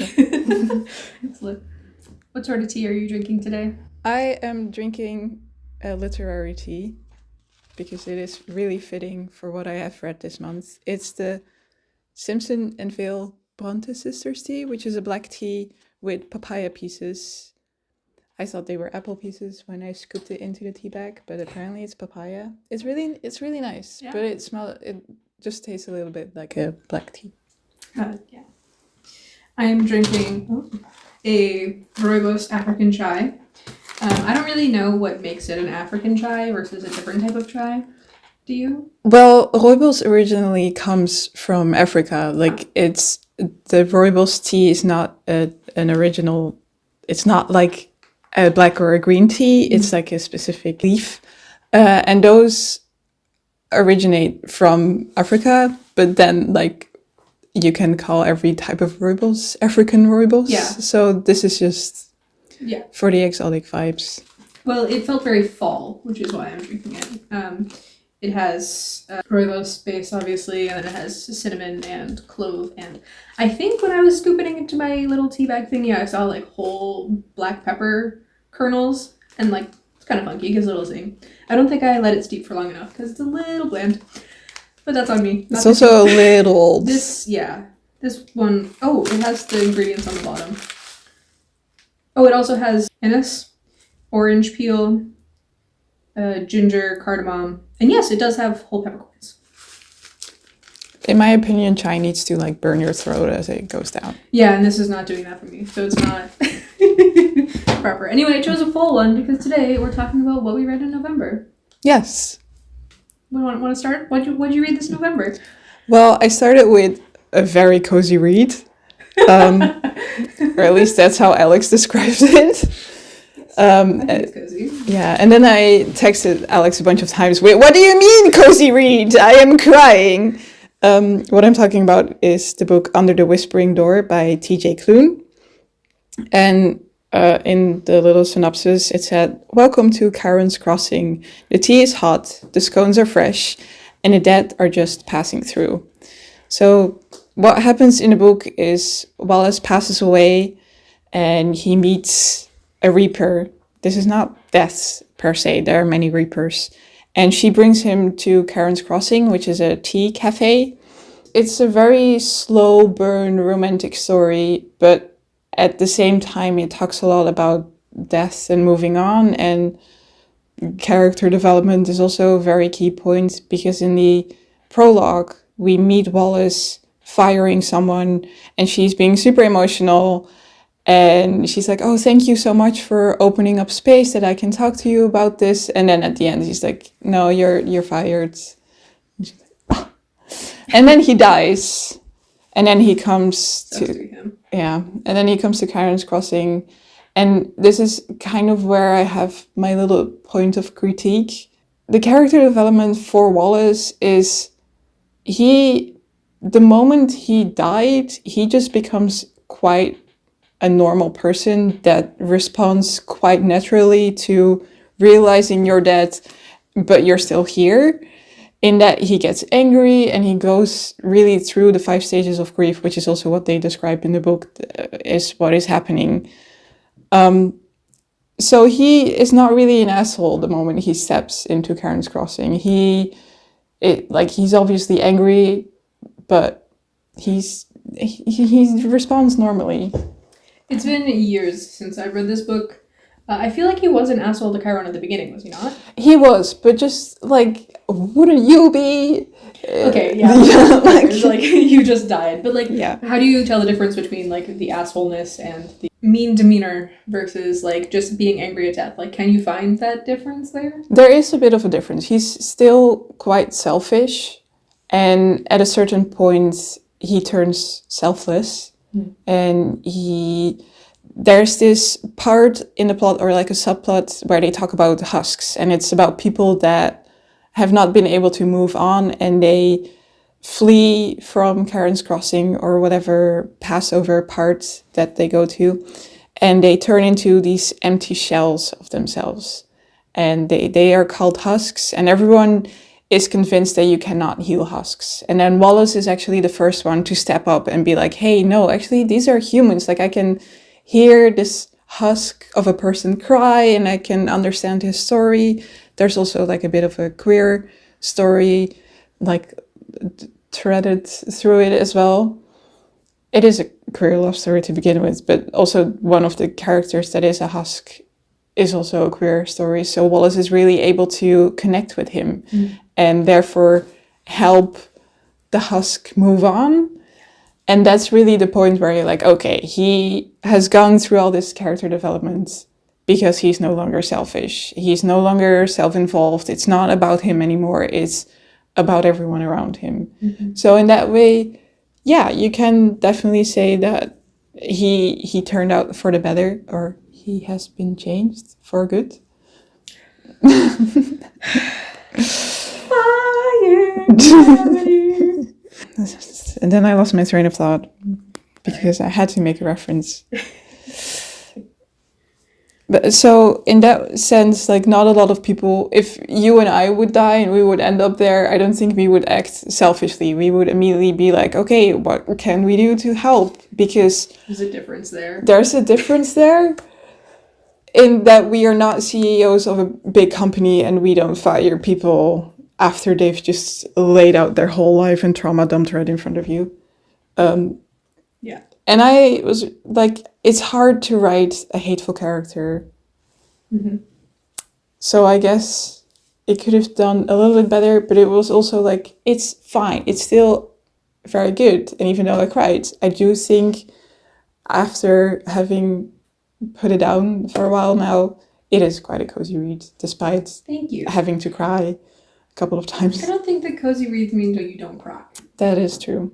Excellent. What sort of tea are you drinking today? I am drinking a liTEArary tea because it is really fitting for what I have read this month. It's the Simpson and Vale Bronte sisters tea, which is a black tea with papaya pieces. I thought they were apple pieces when I scooped it into the tea bag, but apparently it's papaya. It's really nice, but it just tastes a little bit like a black tea. Yeah. I am drinking a rooibos African chai. I don't really know what makes it an African chai versus a different type of chai. Do you? Well, rooibos originally comes from Africa. It's the rooibos tea is not an original. It's not like a black or a green tea. It's like a specific leaf, and those originate from Africa. But then, you can call every type of rooibos African rooibos. Yeah. So this is just for the exotic vibes. Well, it felt very fall, which is why I'm drinking it. It has rooibos base, obviously, and then it has cinnamon and clove. And I think when I was scooping it into my little tea bag thingy, I saw whole black pepper kernels, and it's kind of funky, gives a little zing. I don't think I let it steep for long enough because it's a little bland. But that's on me. It's also a little old. This one, it has the ingredients on the bottom. Oh, it also has anise, orange peel, ginger, cardamom, and yes, it does have whole peppercorns. In my opinion, chai needs to burn your throat as it goes down. Yeah, and this is not doing that for me, so it's not proper. Anyway, I chose a full one because today we're talking about what we read in November. Yes. Want to start? What'd you read this November? Well, I started with a very cozy read. Or at least that's how Alex described it. I think it's cozy. Yeah, and then I texted Alex a bunch of times, wait, what do you mean cozy read? I am crying. What I'm talking about is the book Under the Whispering Door by T.J. Klune. And in the little synopsis, it said, "Welcome to Karen's Crossing. The tea is hot, the scones are fresh, and the dead are just passing through." So what happens in the book is Wallace passes away and he meets a reaper. This is not death per se, there are many reapers. And she brings him to Karen's Crossing, which is a tea cafe. It's a very slow burn romantic story, but at the same time it talks a lot about death and moving on, and character development is also a very key point, because in the prologue we meet Wallace firing someone and she's being super emotional. And she's like, "Oh, thank you so much for opening up space that I can talk to you about this." And then at the end, she's like, "No, you're fired." And she's like, "Oh." And then he dies. And then he comes to him. Yeah. And then he comes to Karen's Crossing. And this is kind of where I have my little point of critique. The character development for Wallace is the moment he died, he just becomes quite a normal person that responds quite naturally to realizing you're dead, but you're still here. In that he gets angry and he goes really through the 5 stages of grief, which is also what they describe in the book, is what is happening. So he is not really an asshole the moment he steps into Karen's Crossing. He's obviously angry, but he responds normally. It's been years since I read this book. I feel like he was an asshole to Chiron at the beginning, was he not? He was, but just wouldn't you be? Okay, yeah. You just died. But how do you tell the difference between the assholeness and the mean demeanor versus just being angry at death? Can you find that difference there? There is a bit of a difference. He's still quite selfish, and at a certain point he turns selfless. And there's this part in the plot, or a subplot, where they talk about husks, and it's about people that have not been able to move on, and they flee from Karen's Crossing or whatever Passover part that they go to, and they turn into these empty shells of themselves, and they are called husks, and everyone is convinced that you cannot heal husks. And then Wallace is actually the first one to step up and be like, hey, no, actually, these are humans. Like, I can hear this husk of a person cry and I can understand his story. There's also like a bit of a queer story, like threaded through it as well. It is a queer love story to begin with, but also one of the characters that is a husk is also a queer story. So Wallace is really able to connect with him and therefore help the husk move on. And that's really the point where you're like, okay, he has gone through all this character development because he's no longer selfish. He's no longer self-involved. It's not about him anymore. It's about everyone around him. So in that way, yeah, you can definitely say that he turned out for the better, or he has been changed for good. Fire. And then I lost my train of thought because I had to make a reference. But so in that sense, like, not a lot of people, if you and I would die and we would end up there, I don't think we would act selfishly. We would immediately be like, okay, what can we do to help? Because there's a difference there. There's a difference there in that we are not CEOs of a big company and we don't fire people after they've just laid out their whole life and trauma dumped right in front of you. Yeah. And I was like, it's hard to write a hateful character. So I guess it could have done a little bit better, but it was also like, it's fine. It's still very good. And even though I cried, I do think after having put it down for a while now, it is quite a cozy read, despite Thank you. having to cry a couple of times. I don't think that cozy reads mean that you don't cry. That is true.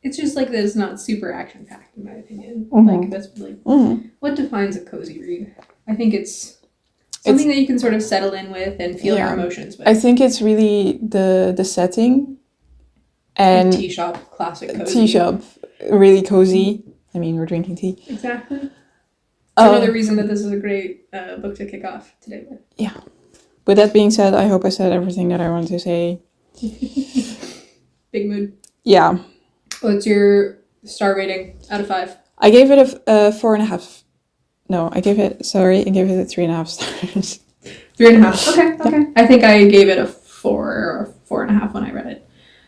It's just like that it's not super action-packed, in my opinion. Like, that's like, what defines a cozy read? I think it's something that you can sort of settle in with and feel your emotions with. I think it's really the setting. And tea shop, classic cozy. Tea shop, really cozy. I mean, we're drinking tea. Exactly. It's another reason that this is a great book to kick off today with. Yeah. With that being said, I hope I said everything that I wanted to say. Big mood. Yeah. What's your star rating out of 5? I gave it a 4.5. No, I gave it a 3.5 stars. 3.5. Okay. I think I gave it a 4 or 4.5 when I read it.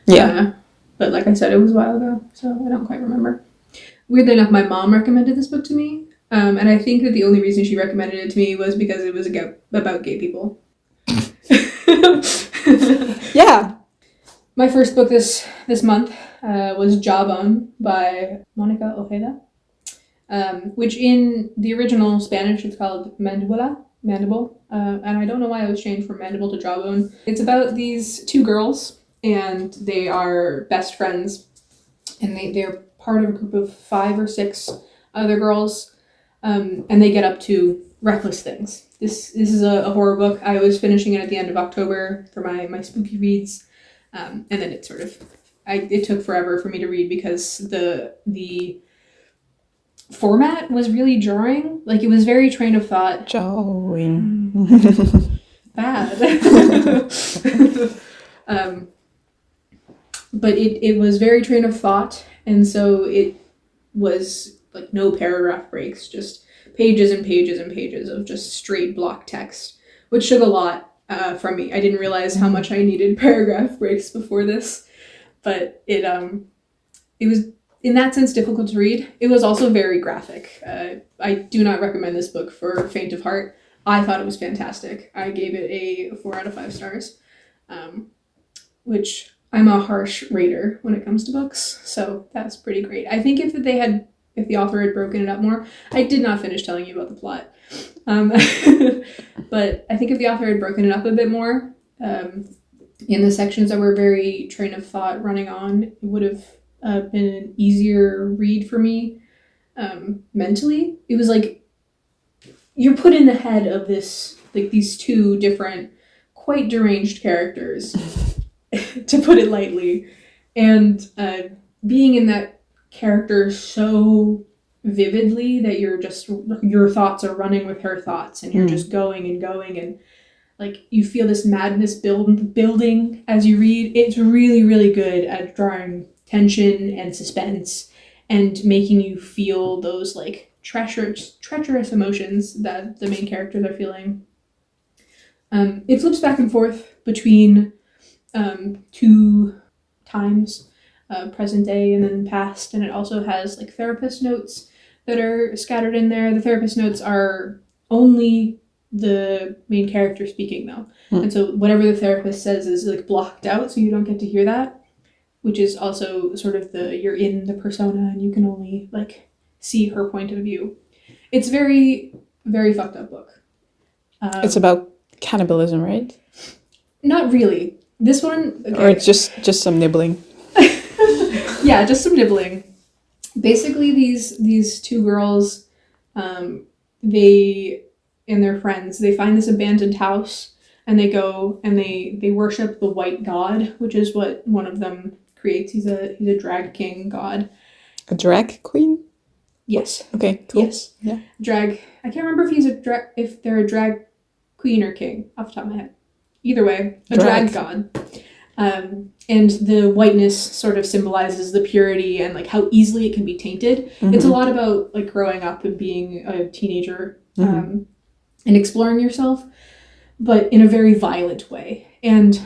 Yeah. But like I said, it was a while ago, so I don't quite remember. Weirdly enough, my mom recommended this book to me. And I think that the only reason she recommended it to me was because it was about gay people. Yeah. My first book this month was Jawbone by Mónica Ojeda, which in the original Spanish it's called Mandible, and I don't know why it was changed from Mandible to Jawbone. It's about these two girls, and they are best friends, and they're part of a group of 5 or 6 other girls, and they get up to reckless things. This is a horror book. I was finishing it at the end of October for my spooky reads. And then it sort of, it took forever for me to read because the format was really jarring. Like, it was very train of thought. Jarring. Bad. But it was very train of thought. And so it was like no paragraph breaks, just pages and pages and pages of just straight block text, which took a lot from me. I didn't realize how much I needed paragraph breaks before this, but it was in that sense difficult to read. It was also very graphic. I do not recommend this book for faint of heart. I thought it was fantastic. I gave it a 4 out of 5 stars, which I'm a harsh rater when it comes to books, so that's pretty great. I think if the author had broken it up more, I did not finish telling you about the plot. But I think if the author had broken it up a bit more, in the sections that were very train of thought running on, it would have been an easier read for me mentally. It was like you're put in the head of this, like these two different, quite deranged characters, to put it lightly, and being in that character so vividly that your thoughts are running with her thoughts, and you're just going and going, and like you feel this madness building as you read. It's really, really good at drawing tension and suspense and making you feel those like treacherous emotions that the main characters are feeling. It flips back and forth between two times, present day and then past, and it also has like therapist notes that are scattered in there. The therapist notes are only the main character speaking though, and so whatever the therapist says is like blocked out, so you don't get to hear that, which is also sort of you're in the persona and you can only like see her point of view. It's very, very fucked up book. It's about cannibalism, right? Not really. This one, okay. Or it's just some nibbling. Yeah, just some nibbling. Basically, these two girls, they and their friends, they find this abandoned house and they go and they worship the white god, which is what one of them creates. He's a drag king god. A drag queen? Yes. Okay, cool. Yes. Yeah. Drag. I can't remember if they're a drag queen or king off the top of my head. Either way, a drag god. And the whiteness sort of symbolizes the purity and like how easily it can be tainted. Mm-hmm. It's a lot about like growing up and being a teenager, and exploring yourself, but in a very violent way. And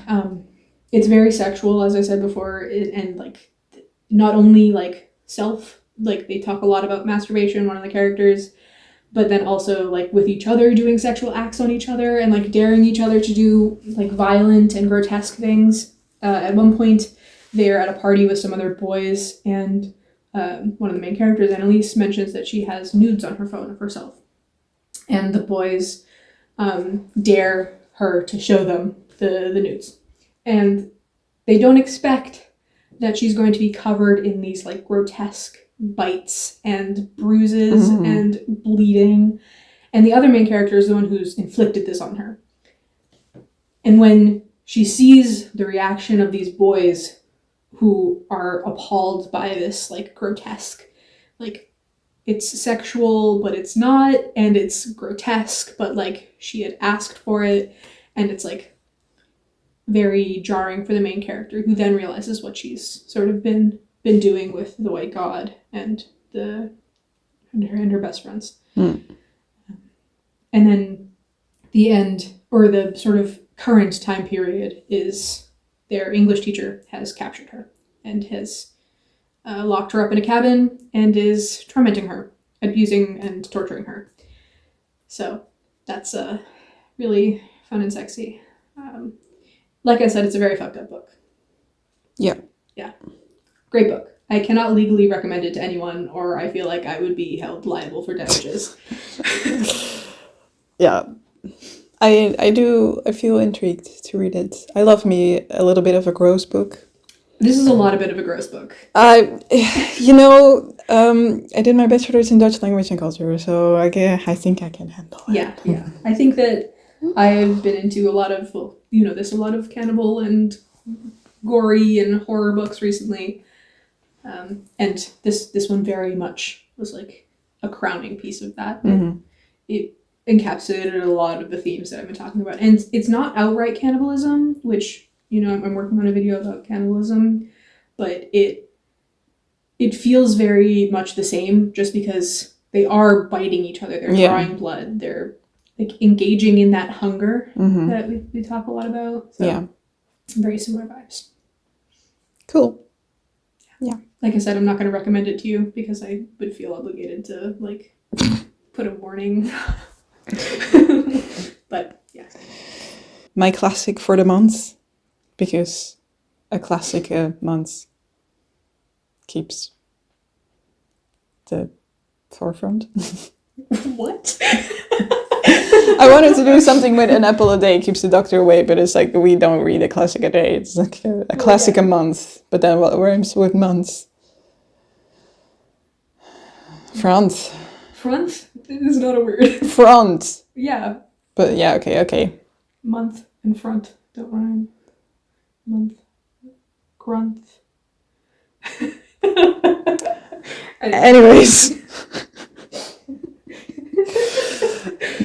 it's very sexual, as I said before, and like not only like like they talk a lot about masturbation, one of the characters, but then also like with each other doing sexual acts on each other and like daring each other to do like violent and grotesque things. At one point, they're at a party with some other boys, and one of the main characters, Annalise, mentions that she has nudes on her phone of herself. And the boys dare her to show them the nudes. And they don't expect that she's going to be covered in these like grotesque bites and bruises and bleeding. And the other main character is the one who's inflicted this on her. And when she sees the reaction of these boys who are appalled by this like grotesque, like it's sexual, but it's not, and it's grotesque, but like she had asked for it, and it's like very jarring for the main character, who then realizes what she's sort of been doing with the white god and her best friends. And then the end, or the sort of current time period, is their English teacher has captured her and has locked her up in a cabin and is tormenting her, abusing and torturing her. So that's really fun and sexy. Like I said, it's a very fucked up book. Yeah. Yeah. Great book. I cannot legally recommend it to anyone, or I feel like I would be held liable for damages. Yeah. I feel intrigued to read it. I love me a little bit of a gross book. This is a lot of bit of a gross book. I did my bachelor's in Dutch language and culture, so I think I can handle it. Yeah. I think that I've been into a lot of, a lot of cannibal and gory and horror books recently. And this one very much was like a crowning piece of that. Mm-hmm. It encapsulated a lot of the themes that I've been talking about. And it's not outright cannibalism, which, I'm working on a video about cannibalism, but it feels very much the same, just because they are biting each other. They're drawing blood. They're like engaging in that hunger that we talk a lot about. So very similar vibes. Cool. Yeah. Like I said, I'm not going to recommend it to you because I would feel obligated to like put a warning. But yeah. My classic for the month, because a classic month keeps the forefront. What? I wanted to do something with an apple a day keeps the doctor away, but it's like we don't read a classic a day. It's like a classic a month. But then what rhymes with months? Front. Front is not a word. Front. Yeah. But yeah, okay. Month and front don't rhyme. Month. Grunt. Anyways.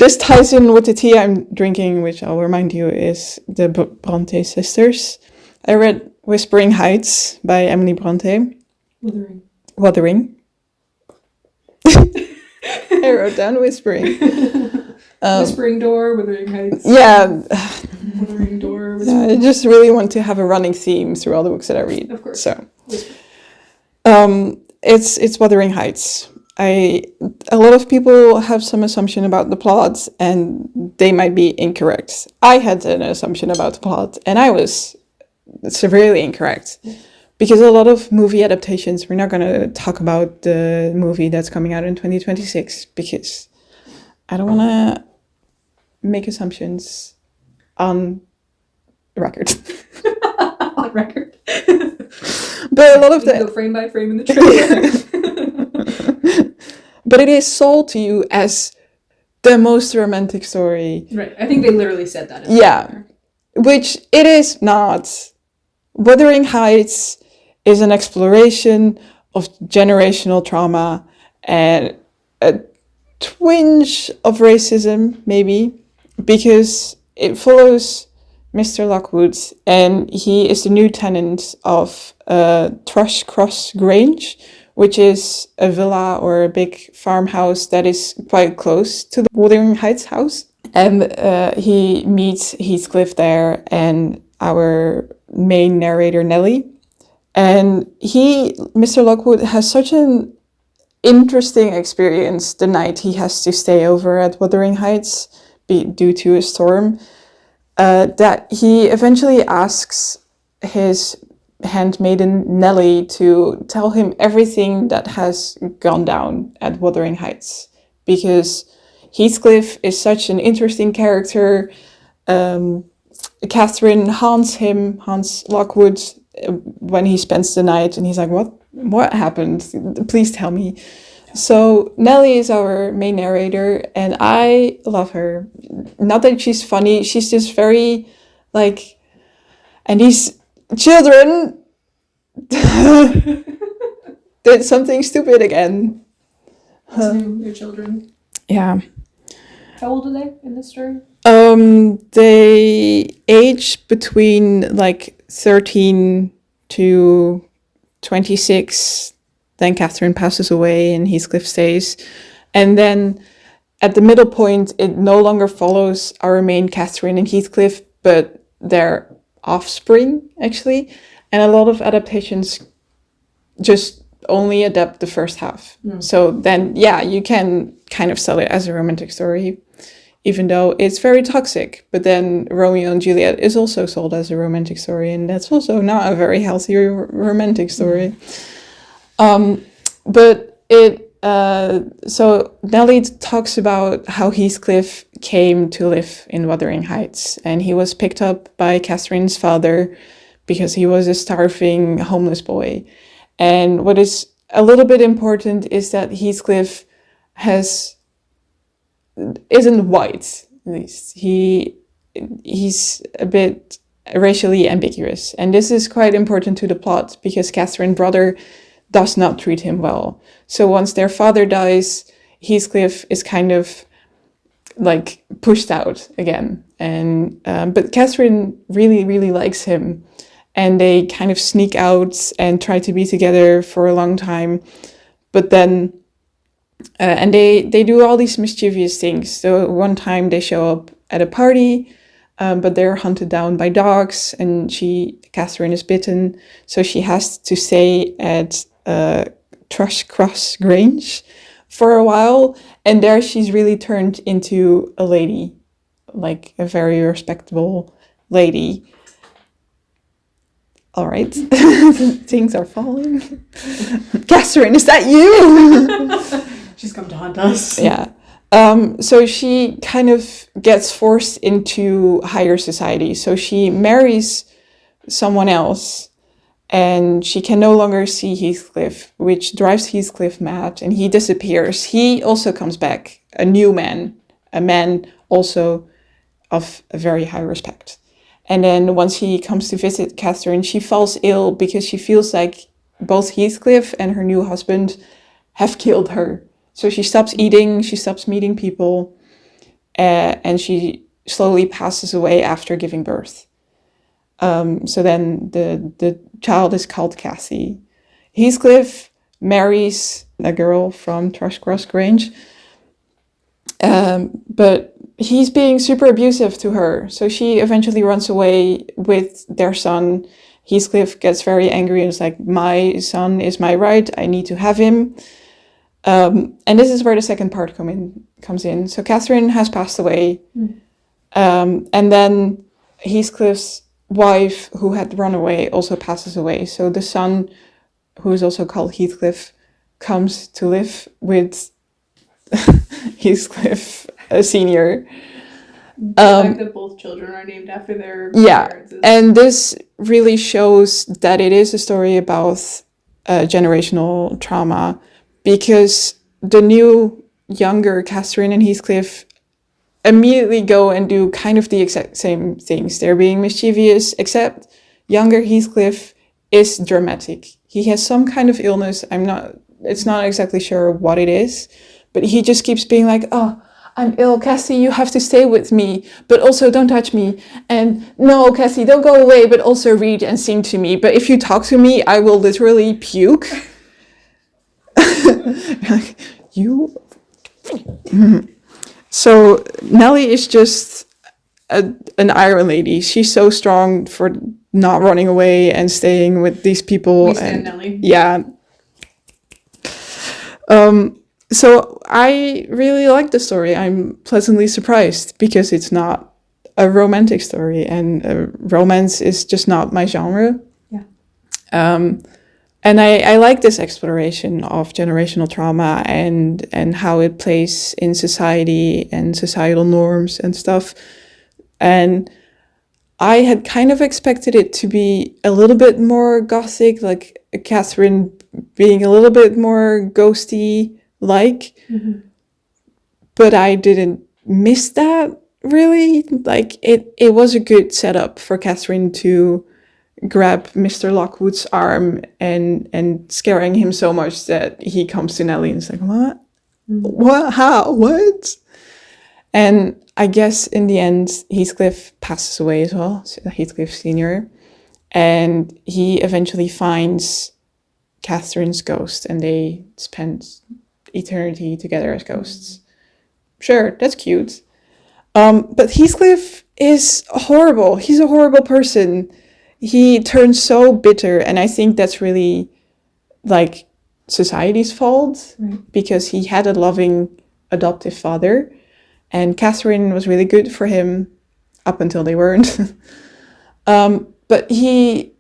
this ties in with the tea I'm drinking, which I'll remind you is the Bronte sisters. I read Whispering Heights by Emily Bronte. Wuthering. I wrote down Whispering. Whispering Door, Wuthering Heights. Yeah. Wuthering Door. Yeah, I just really want to have a running theme through all the books that I read. Of course. So, it's Wuthering Heights. A lot of people have some assumption about the plot, and they might be incorrect. I had an assumption about the plot, and I was severely incorrect. Because a lot of movie adaptations, we're not going to talk about the movie that's coming out in 2026, because I don't want to make assumptions on record. On record. But a lot of the go frame by frame in the trailer. But it is sold to you as the most romantic story. Right. I think they literally said that. Yeah. Which it is not. Wuthering Heights is an exploration of generational trauma and a twinge of racism, maybe, because it follows Mr. Lockwood, and he is the new tenant of Thrush Cross Grange, which is a villa or a big farmhouse that is quite close to the Wuthering Heights house. And he meets Heathcliff there and our main narrator, Nellie. And Mr. Lockwood, has such an interesting experience the night he has to stay over at Wuthering Heights due to a storm, that he eventually asks his handmaiden Nellie to tell him everything that has gone down at Wuthering Heights, because Heathcliff is such an interesting character. Catherine haunts Lockwood when he spends the night, and he's like, what happened? Please tell me. So Nellie is our main narrator, and I love her. Not that she's funny, she's just very like, and these children did something stupid again. Your children. Yeah. How old are they in this story? They age between like 13 to 26. Then Catherine passes away and Heathcliff stays. And then at the middle point, it no longer follows our main Catherine and Heathcliff, but their offspring, actually. And a lot of adaptations just only adapt the first half. So then, yeah, you can kind of sell it as a romantic story, even though it's very toxic. But then Romeo and Juliet is also sold as a romantic story, and that's also not a very healthy romantic story. But so Nellie talks about how Heathcliff came to live in Wuthering Heights, and he was picked up by Catherine's father because he was a starving homeless boy. And what is a little bit important is that Heathcliff isn't white, at least. He's a bit racially ambiguous. And this is quite important to the plot because Catherine's brother does not treat him well. So once their father dies, Heathcliff is kind of like pushed out again. And but Catherine really, really likes him. And they kind of sneak out and try to be together for a long time. But then, and they do all these mischievous things. So one time they show up at a party, but they're hunted down by dogs, and Catherine is bitten. So she has to stay at Thrush Cross Grange for a while. And there she's really turned into a lady, like a very respectable lady. All right, things are falling. Catherine, is that you? She's come to haunt us. Yeah. So she kind of gets forced into higher society. So she marries someone else, and she can no longer see Heathcliff, which drives Heathcliff mad, and he disappears. He also comes back, a new man, a man also of a very high respect. And then once he comes to visit Catherine, she falls ill because she feels like both Heathcliff and her new husband have killed her. So she stops eating, she stops meeting people. and she slowly passes away after giving birth. So then the child is called Cassie. Heathcliff marries a girl from Thrushcross Grange, but he's being super abusive to her. So she eventually runs away with their son. Heathcliff gets very angry and is like, my son is my right, I need to have him. And this is where the second part comes in. So Catherine has passed away. And then Heathcliff's wife, who had run away, also passes away. So the son, who is also called Heathcliff, comes to live with Heathcliff Senior. The fact that both children are named after their parents. And this really shows that it is a story about generational trauma, because the new, younger Catherine and Heathcliff immediately go and do kind of the exact same things. They're being mischievous, except younger Heathcliff is dramatic. He has some kind of illness. It's not exactly sure what it is, but he just keeps being like, oh, I'm ill, Cassie, you have to stay with me, but also don't touch me. And no, Cassie, don't go away, but also read and sing to me. But if you talk to me, I will literally puke. Like, you... So Nellie is just an Iron lady. She's so strong for not running away and staying with these people. We stand Nellie. Yeah. So I really like the story. I'm pleasantly surprised because it's not a romantic story, and romance is just not my genre. Yeah. And I like this exploration of generational trauma and how it plays in society and societal norms and stuff. And I had kind of expected it to be a little bit more gothic, like Catherine being a little bit more ghosty-like. Mm-hmm. But I didn't miss that, really. Like, it was a good setup for Catherine to grab Mr. Lockwood's arm and scaring him so much that he comes to Nellie and is like, what? Mm-hmm. What? How? What? And I guess in the end, Heathcliff passes away as well, so Heathcliff Senior. And he eventually finds Catherine's ghost, and they spend eternity together as ghosts. Sure, that's cute. But Heathcliff is horrible. He's a horrible person. He turns so bitter, and I think that's really like society's fault, right? Because he had a loving adoptive father, and Catherine was really good for him up until they weren't. But he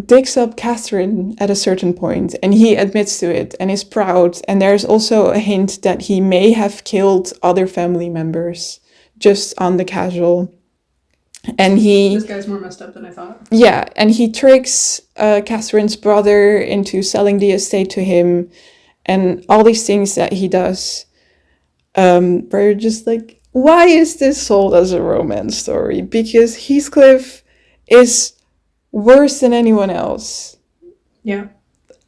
digs up Catherine at a certain point, and he admits to it and is proud. And there's also a hint that he may have killed other family members just on the casual. And this guy's more messed up than I thought. Yeah, and he tricks Catherine's brother into selling the estate to him, and all these things that he does. Where you're just like, why is this sold as a romance story? Because Heathcliff is worse than anyone else. Yeah.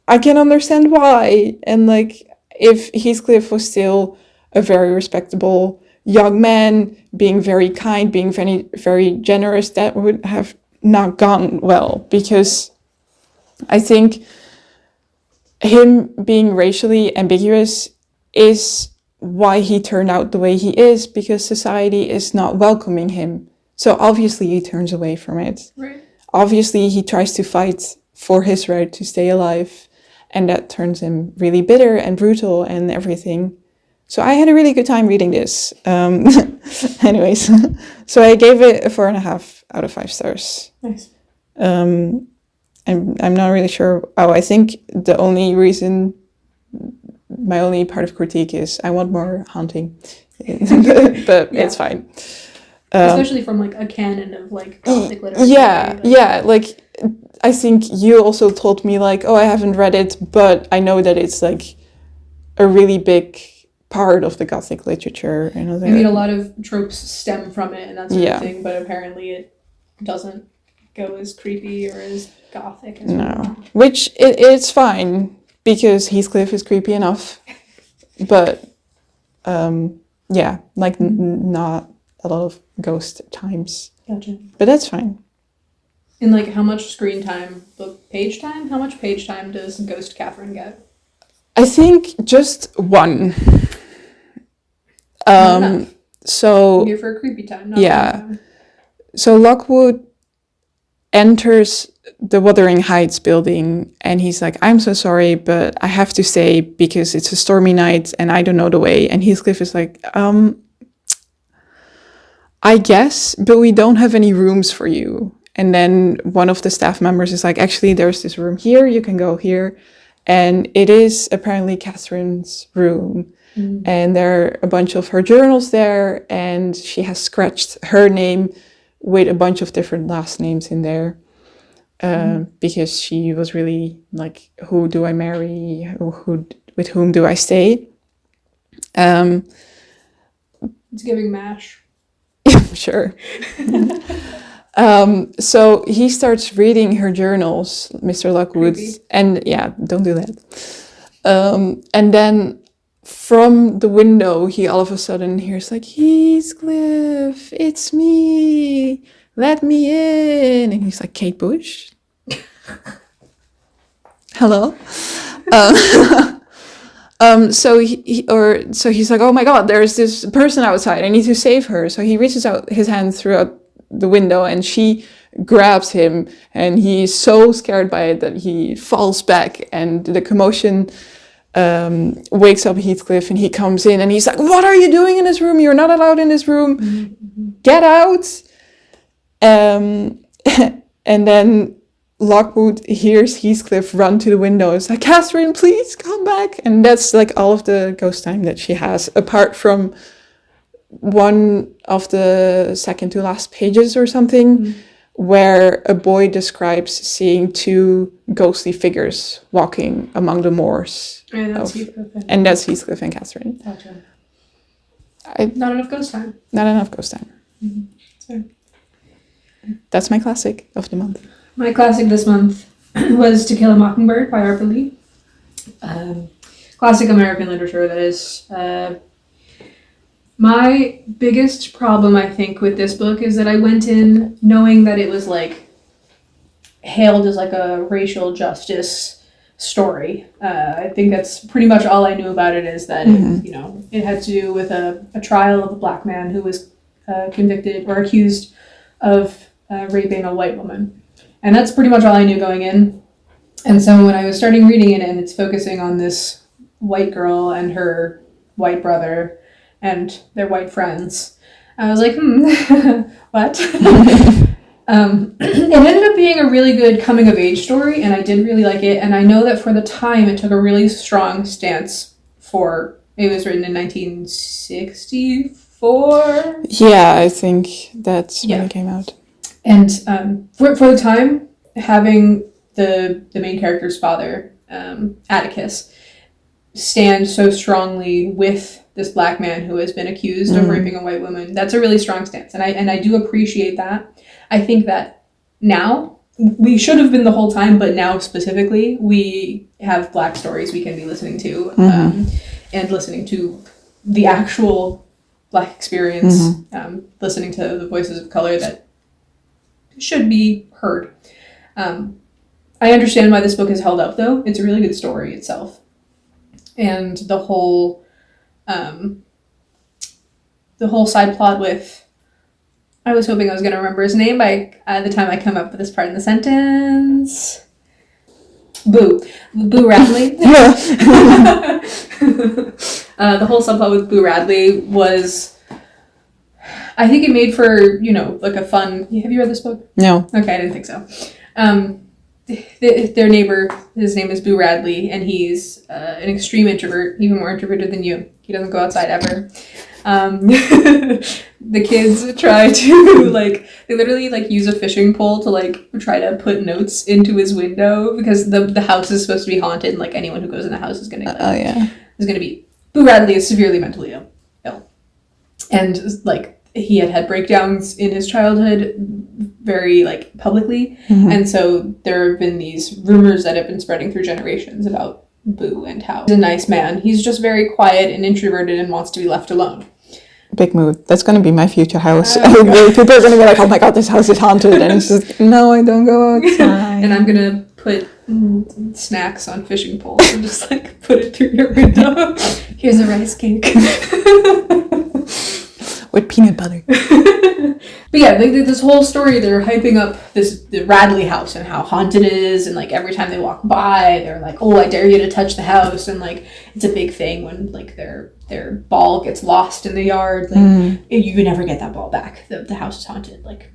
I can understand why. And like, if Heathcliff was still a very respectable young man, being very kind, being very, very generous, that would have not gone well. Because I think him being racially ambiguous is why he turned out the way he is, because society is not welcoming him. So obviously he turns away from it. Right. Obviously he tries to fight for his right to stay alive, and that turns him really bitter and brutal and everything. So I had a really good time reading this. Anyways, so I gave it a 4.5 out of 5 stars. Nice. I'm not really sure. Oh, I think the only reason, my only part of critique is I want more haunting, but yeah. It's fine. Especially from like a canon of like Gothic literature. Yeah, right? yeah. Like, I think you also told me like, oh, I haven't read it, but I know that it's like a really big part of the Gothic literature. And I mean, a lot of tropes stem from it and that sort of thing, but apparently it doesn't go as creepy or as Gothic as which it's fine, because Heathcliff is creepy enough. But Yeah, like not a lot of ghost times. Gotcha. But that's fine. And like how much screen time, book page time? How much page time does Ghost Catherine get? I think just one. Not enough. So I'm here for a creepy time. Not yeah. time. So Lockwood enters the Wuthering Heights building and he's like, I'm so sorry, but I have to stay because it's a stormy night and I don't know the way. And Heathcliff is like, I guess, but we don't have any rooms for you. And then one of the staff members is like, actually, there's this room here. You can go here. And it is apparently Catherine's room. And there are a bunch of her journals there. And she has scratched her name with a bunch of different last names in there. Because she was really like, who do I marry? With whom do I stay? It's giving MASH. Sure. So he starts reading her journals, Mr. Lockwood, and yeah, don't do that. And then from the window, he all of a sudden hears like, Heathcliff, it's me, let me in. And he's like, Kate Bush? Hello? So he's like, oh my God, there's this person outside. I need to save her. So he reaches out his hand throughout the window and she grabs him and he's so scared by it that he falls back and the commotion wakes up Heathcliff and he comes in and he's like, what are you doing in this room? You're not allowed in this room. Get out. And then Lockwood hears Heathcliff run to the window. It's like, Catherine, please come back. And that's like all of the ghost time that she has, apart from one of the second to last pages or something, where a boy describes seeing two ghostly figures walking among the moors. And that's Heathcliff. And that's Heathcliff and Catherine. Gotcha. Not Not enough ghost time. Sorry. That's my classic of the month. My classic this month was To Kill a Mockingbird by Harper Lee. Classic American literature, that is. My biggest problem, I think, with this book is that I went in knowing that it was like hailed as like a racial justice story. I think that's pretty much all I knew about it, is that it had to do with a trial of a black man who was convicted or accused of raping a white woman. And that's pretty much all I knew going in. And so when I was starting reading it and it's focusing on this white girl and her white brother and their white friends, I was like, what? It ended up being a really good coming of age story and I did really like it. And I know that for the time it took a really strong stance for, it was written in 1964. Yeah, I think that's when it came out. And for the time, having the main character's father, Atticus, stand so strongly with this black man who has been accused of raping a white woman, that's a really strong stance. And I do appreciate that. I think that now, we should have been the whole time, but now specifically, we have black stories we can be listening to and listening to the actual black experience, listening to the voices of color that should be heard. I understand why this book is held up, though. It's a really good story itself. And the whole side plot with, I was hoping I was going to remember his name by the time I come up with this part in the sentence. Boo Radley. The whole subplot with Boo Radley was, I think it made for, like a fun... Have you read this book? No. Okay, I didn't think so. Their neighbor, his name is Boo Radley, and he's an extreme introvert, even more introverted than you. He doesn't go outside ever. The kids try to, they literally, use a fishing pole to, try to put notes into his window, because the house is supposed to be haunted, and, anyone who goes in the house is going to be... Boo Radley is severely mentally ill. And, he had breakdowns in his childhood very publicly. And so there have been these rumors that have been spreading through generations about Boo and how he's a nice man. He's just very quiet and introverted and wants to be left alone. Big mood. That's going to be my future house. Oh, People are going to be like, oh my god, this house is haunted. And it's just, no, I don't go outside. And I'm going to put snacks on fishing poles and just like put it through your window. Here's a rice cake. With peanut butter. But yeah, this whole story, they're hyping up the Radley house and how haunted it is, and like every time they walk by, they're like, "Oh, I dare you to touch the house," and like it's a big thing when like their ball gets lost in the yard. Like you never get that ball back. The house is haunted. Like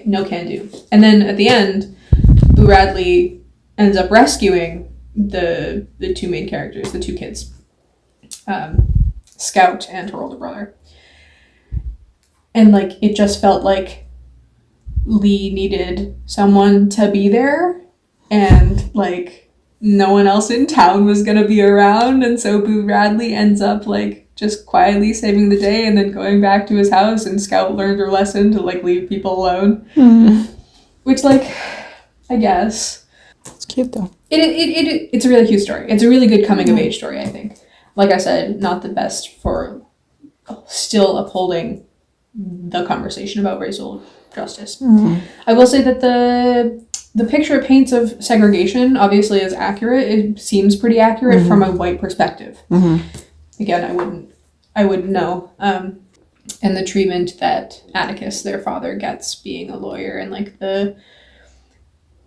no can do. And then at the end, Boo Radley ends up rescuing the two main characters, the two kids, Scout and her older brother. And, like, it just felt like Lee needed someone to be there. And, like, no one else in town was going to be around. And so Boo Radley ends up, like, just quietly saving the day and then going back to his house. And Scout learned her lesson to, like, leave people alone. Which, like, I guess. It's cute, though. It's a really cute story. It's a really good coming-of-age story, I think. Like I said, not the best for still upholding the conversation about racial justice. I will say that the picture it paints of segregation obviously is accurate. It seems pretty accurate from a white perspective. Again, I wouldn't know. And the treatment that Atticus, their father, gets being a lawyer, and like the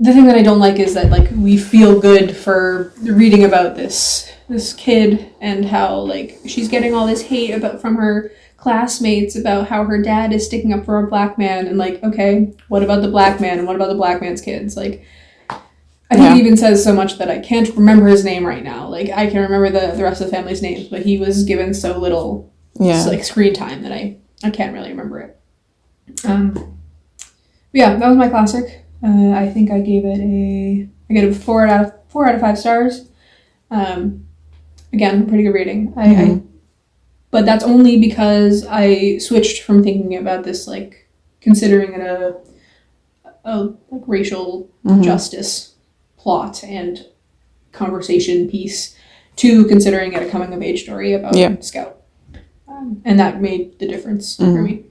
thing that I don't like is that like we feel good for reading about this kid and how like she's getting all this hate from her classmates about how her dad is sticking up for a black man, and like, okay, what about the black man and what about the black man's kids? Like, I think it even says so much that I can't remember his name right now. Like, I can remember the rest of the family's names, but he was given so little like screen time that I can't really remember it. Yeah, that was my classic. I think I gave it a 4 out of 5 stars. Again, pretty good rating. But that's only because I switched from thinking about this, like, considering it a like racial justice plot and conversation piece, to considering it a coming of age story about Scout. And that made the difference for me.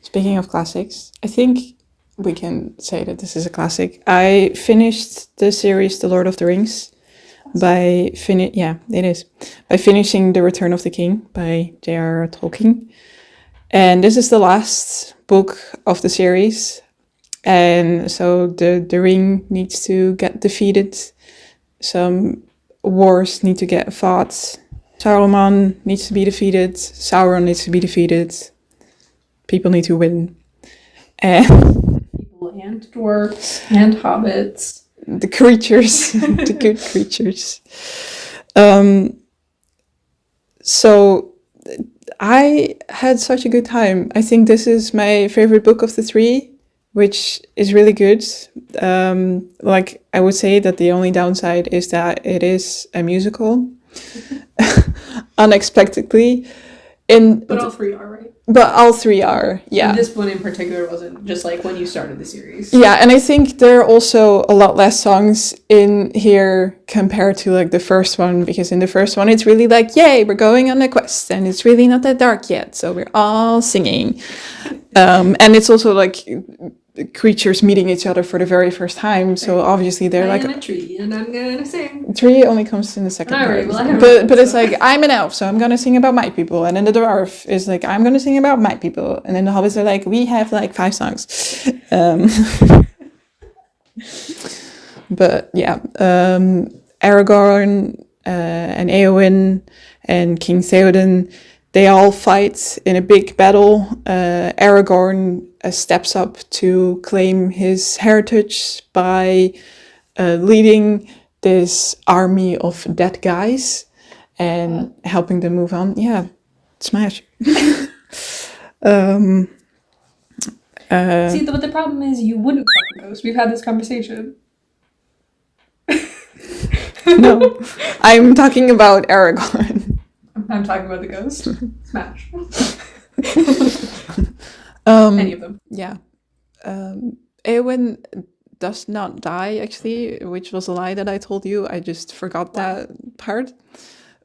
Speaking of classics, I think we can say that this is a classic. I finished the series The Lord of the Rings by finishing The Return of the King by J.R.R. Tolkien. And this is the last book of the series. And so the ring needs to get defeated. Some wars need to get fought. Saruman needs to be defeated. Sauron needs to be defeated. People need to win. And people and dwarves and hobbits. The creatures, the good creatures. So I had such a good time. I think this is my favorite book of the 3, which is really good. Like, I would say that the only downside is that it is a musical. Unexpectedly. But all 3 are, right? But all 3 are, yeah. And this one in particular wasn't just like when you started the series. Yeah, and I think there are also a lot less songs in here compared to like the first one, because in the first one it's really like, yay, we're going on a quest, and it's really not that dark yet, so we're all singing. And it's also like creatures meeting each other for the very first time, so obviously they're like, I'm a tree and I'm gonna sing. Tree only comes in the second part. Right, well, but it's like, I'm an elf, so I'm gonna sing about my people, and then the dwarf is like, I'm gonna sing about my people, and then the hobbits are like, we have like 5 songs. But yeah, Aragorn and Éowyn and King Theoden, they all fight in a big battle. Aragorn steps up to claim his heritage by leading this army of dead guys and helping them move on. Yeah, smash. See, but the problem is you wouldn't fuck a ghost. We've had this conversation. No, I'm talking about Aragorn. I'm talking about the ghost. Smash. Any of them. Yeah. Éowyn does not die, actually, which was a lie that I told you. I just forgot that part.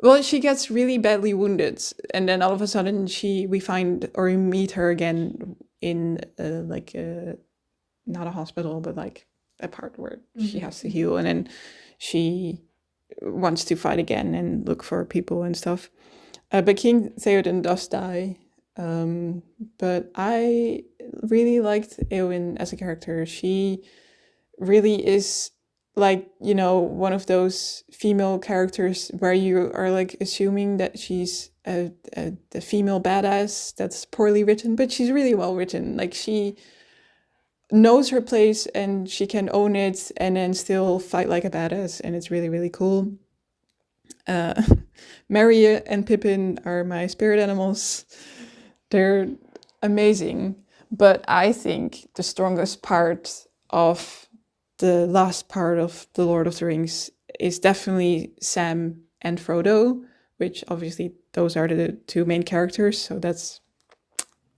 Well, she gets really badly wounded, and then all of a sudden we meet her again in not a hospital, but like a part where she has to heal, and then she wants to fight again and look for people and stuff. But King Theoden does die. But I really liked Eowyn as a character. She really is like, one of those female characters where you are like assuming that she's a female badass that's poorly written, but she's really well written. Like, she knows her place and she can own it and then still fight like a badass, and it's really, really cool. Merry and Pippin are my spirit animals. They're amazing, but I think the strongest part of the last part of The Lord of the Rings is definitely Sam and Frodo, which obviously those are the two main characters, so that's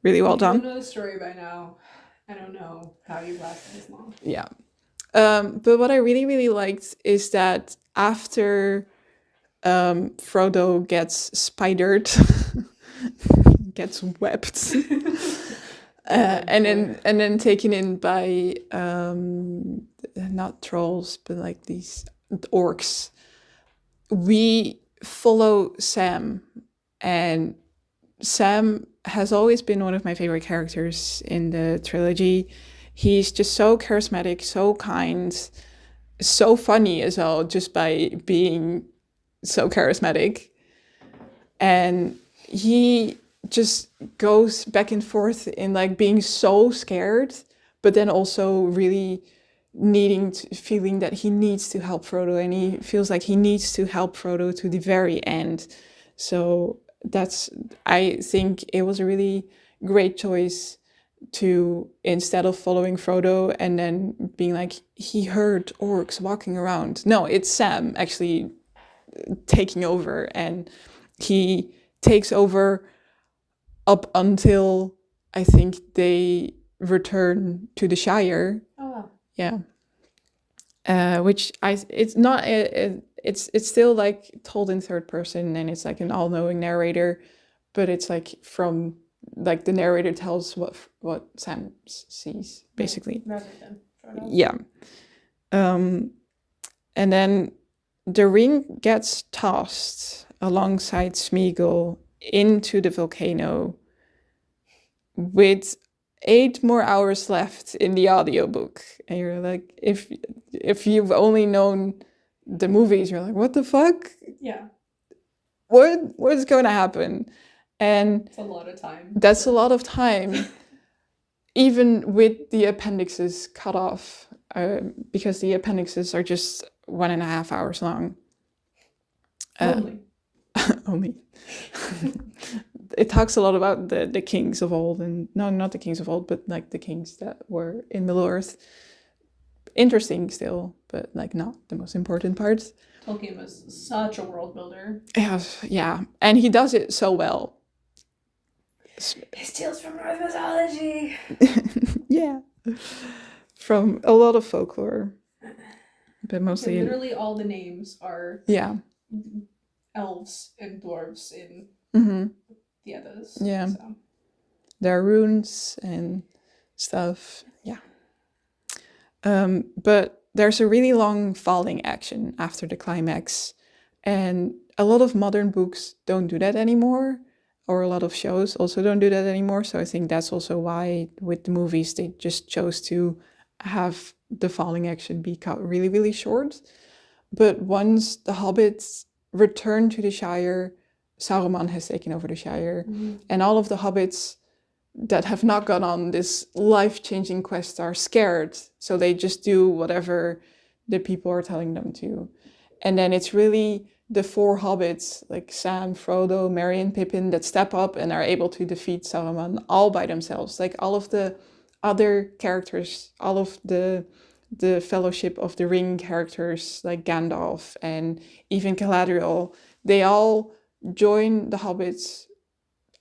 really well done. I don't know the story by now. I don't know how you lasted this long. Yeah. But what I really, really liked is that after Frodo gets spidered, gets webbed, and then taken in by not trolls, but like these orcs, we follow Sam, and Sam has always been one of my favorite characters in the trilogy. He's just so charismatic, so kind, so funny as well, just by being so charismatic. And he just goes back and forth in like being so scared, but then also really feeling that he needs to help Frodo, and he feels like he needs to help Frodo to the very end. So I think it was a really great choice to, instead of following Frodo and then being like, he heard orcs walking around. No, it's Sam actually taking over, and he takes over up until I think they return to the Shire. Oh wow. Yeah. Which it's not it's still like told in third person, and it's like an all-knowing narrator, but it's like from like the narrator tells what Sam sees basically. Rather than Frodo. Yeah. And then the ring gets tossed alongside Smeagol into the volcano with 8 more hours left in the audiobook. And you're like, if you've only known the movies, you're like, what the fuck? Yeah. What is going to happen? And it's a lot of time. That's a lot of time, even with the appendixes cut off, because the appendixes are just 1.5 hours long. Only. It talks a lot about the kings of old, and no, not the kings of old, but like the kings that were in Middle-earth. Interesting still, but like not the most important part. Tolkien was such a world builder. Yeah, and he does it so well. He steals from Norse mythology. Yeah, from a lot of folklore, but mostly literally all the names are elves and dwarves in the others. Yeah, so. There are runes and stuff. Yeah. But there's a really long falling action after the climax, and a lot of modern books don't do that anymore, or a lot of shows also don't do that anymore. So I think that's also why with the movies they just chose to have the falling action be cut really, really short. But once the hobbits return to the Shire, Saruman has taken over the Shire, and all of the hobbits that have not gone on this life-changing quest are scared, so they just do whatever the people are telling them to. And then it's really the 4 hobbits, like Sam, Frodo, Merry, and Pippin, that step up and are able to defeat Saruman all by themselves. Like all of the other characters, all of the Fellowship of the Ring characters, like Gandalf and even Galadriel, they all join the hobbits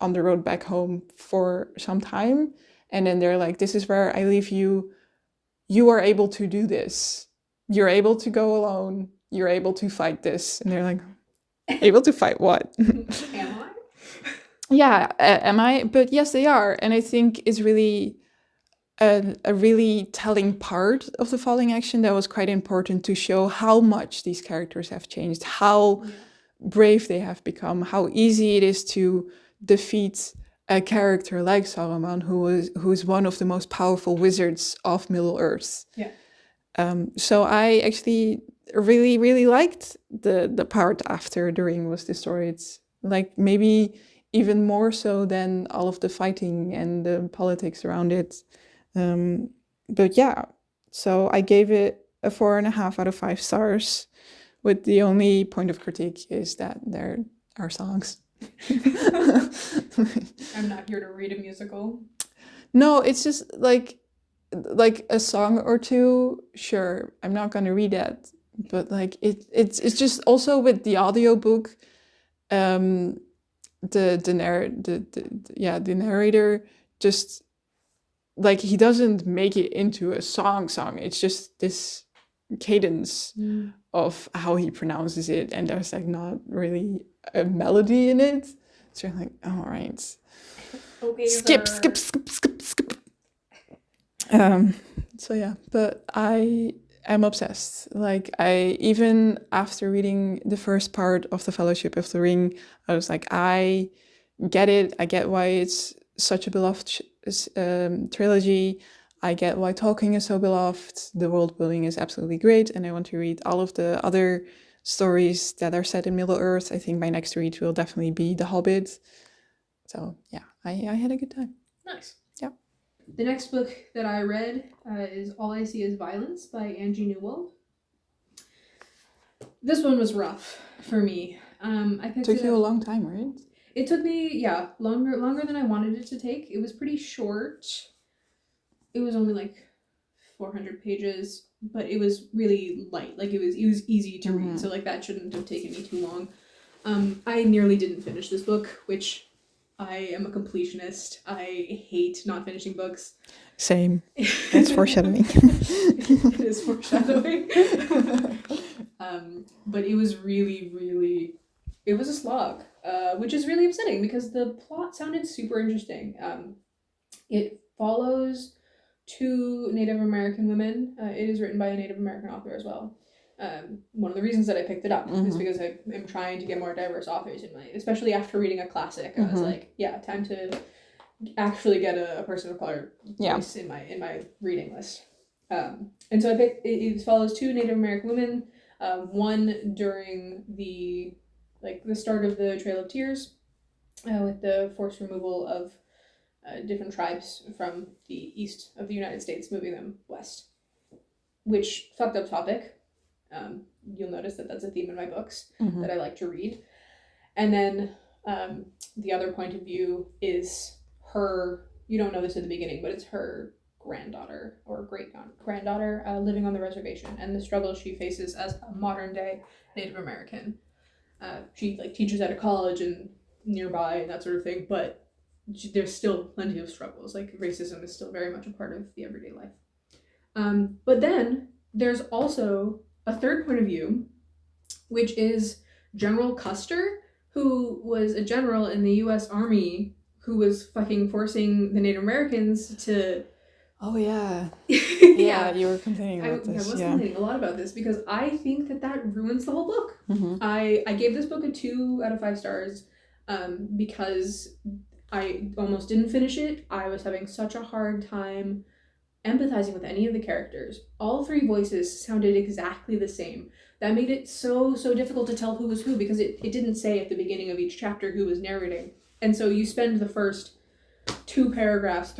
on the road back home for some time, and then they're like, this is where I leave you. You are able to do this. You're able to go alone. You're able to fight this. And they're like, Able to fight what? Am I? Yeah, am I? But yes, they are. And I think it's really a really telling part of the falling action that was quite important to show how much these characters have changed, how brave they have become, how easy it is to defeat a character like Saruman, who is one of the most powerful wizards of Middle Earth. Yeah. So I actually really, really liked the part after the ring was destroyed. Like maybe even more so than all of the fighting and the politics around it. But yeah, so I gave it a 4.5 out of 5 stars. With the only point of critique is that there are songs. I'm not here to read a musical. No, it's just like a song or two. Sure, I'm not gonna read that, but like it's just also with the audiobook, the narrator just like he doesn't make it into a song. It's just this cadence of how he pronounces it, and there's like not really a melody in it. So you're like, all right, Okay, skip. So yeah, but I am obsessed. Like I even after reading the first part of the Fellowship of the Ring, I was like, I get it. I get why it's such a beloved trilogy. I get why Tolkien is so beloved. The world building is absolutely great, and I want to read all of the other stories that are set in Middle Earth. I think my next read will definitely be The Hobbit. So yeah, I had a good time. Nice. Yeah. The next book that I read is All I See Is Violence by Angie Newell. This one was rough for me. I picked Took you a long time, right? It took me, longer than I wanted it to take. It was pretty short. It was only like 400 pages, but it was really light. Like it was easy to read, so like that shouldn't have taken me too long. I nearly didn't finish this book, which I am a completionist. I hate not finishing books. Same. That's foreshadowing. It is foreshadowing. But it was really, it was a slog, which is really upsetting because the plot sounded super interesting. It follows 2 Native American women. It is written by a Native American author as well. One of the reasons that I picked it up is because I am trying to get more diverse authors in my, especially after reading a classic. I was like, yeah, time to actually get a person of color voice in my reading list. And so I picked, it follows 2 Native American women, one during the start of the Trail of Tears, with the forced removal of different tribes from the east of the United States, moving them west, which fucked up topic. You'll notice that that's a theme in my books that I like to read. And then the other point of view is her, you don't know this at the beginning, but it's her granddaughter or great-granddaughter living on the reservation and the struggles she faces as a modern-day Native American. She teaches at a college and nearby and that sort of thing, but there's still plenty of struggles. Like racism is still very much a part of the everyday life. But then there's also a third point of view, which is General Custer, who was a general in the U.S. Army who was fucking forcing the Native Americans to... Oh, yeah. Yeah, you were complaining about this. I was complaining a lot about this because I think that ruins the whole book. I gave this book a 2 out of 5 stars because I almost didn't finish it. I was having such a hard time empathizing with any of the characters. All 3 voices sounded exactly the same. That made it so difficult to tell who was who because it didn't say at the beginning of each chapter who was narrating. And so you spend the first 3 paragraphs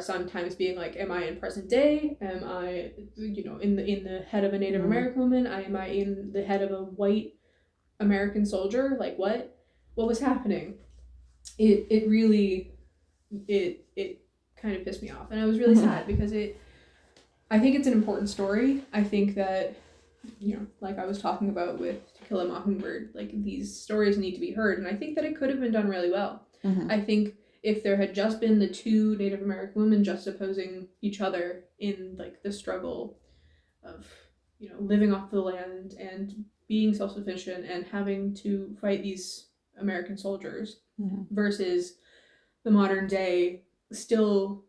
sometimes being like, am I in present day? Am I, in the head of a Native American woman? Am I in the head of a white American soldier? Like what was happening? It really kind of pissed me off, and I was really sad because I think it's an important story. I think that, like I was talking about with To Kill a Mockingbird, like these stories need to be heard, and I think that it could have been done really well. I think if there had just been the 2 Native American women just opposing each other in the struggle of living off the land and being self-sufficient and having to fight these American soldiers versus the modern day still,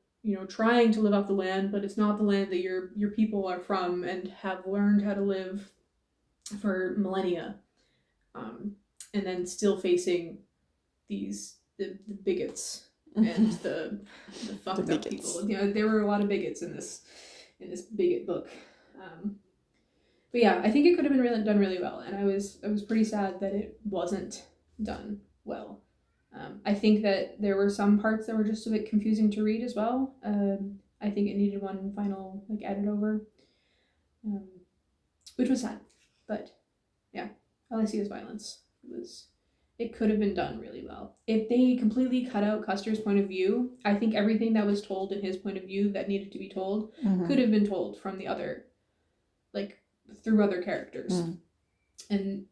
trying to live off the land, but it's not the land that your people are from and have learned how to live for millennia, and then still facing the bigots and the fucked up people. There were a lot of bigots in this bigot book. But yeah, I think it could have been done really well, and I was pretty sad that it wasn't done well. I think that there were some parts that were just a bit confusing to read as well. I think it needed one final edit over, which was sad. But yeah, all I see is violence. It could have been done really well. If they completely cut out Custer's point of view, I think everything that was told in his point of view that needed to be told could have been told from the other, through other characters. And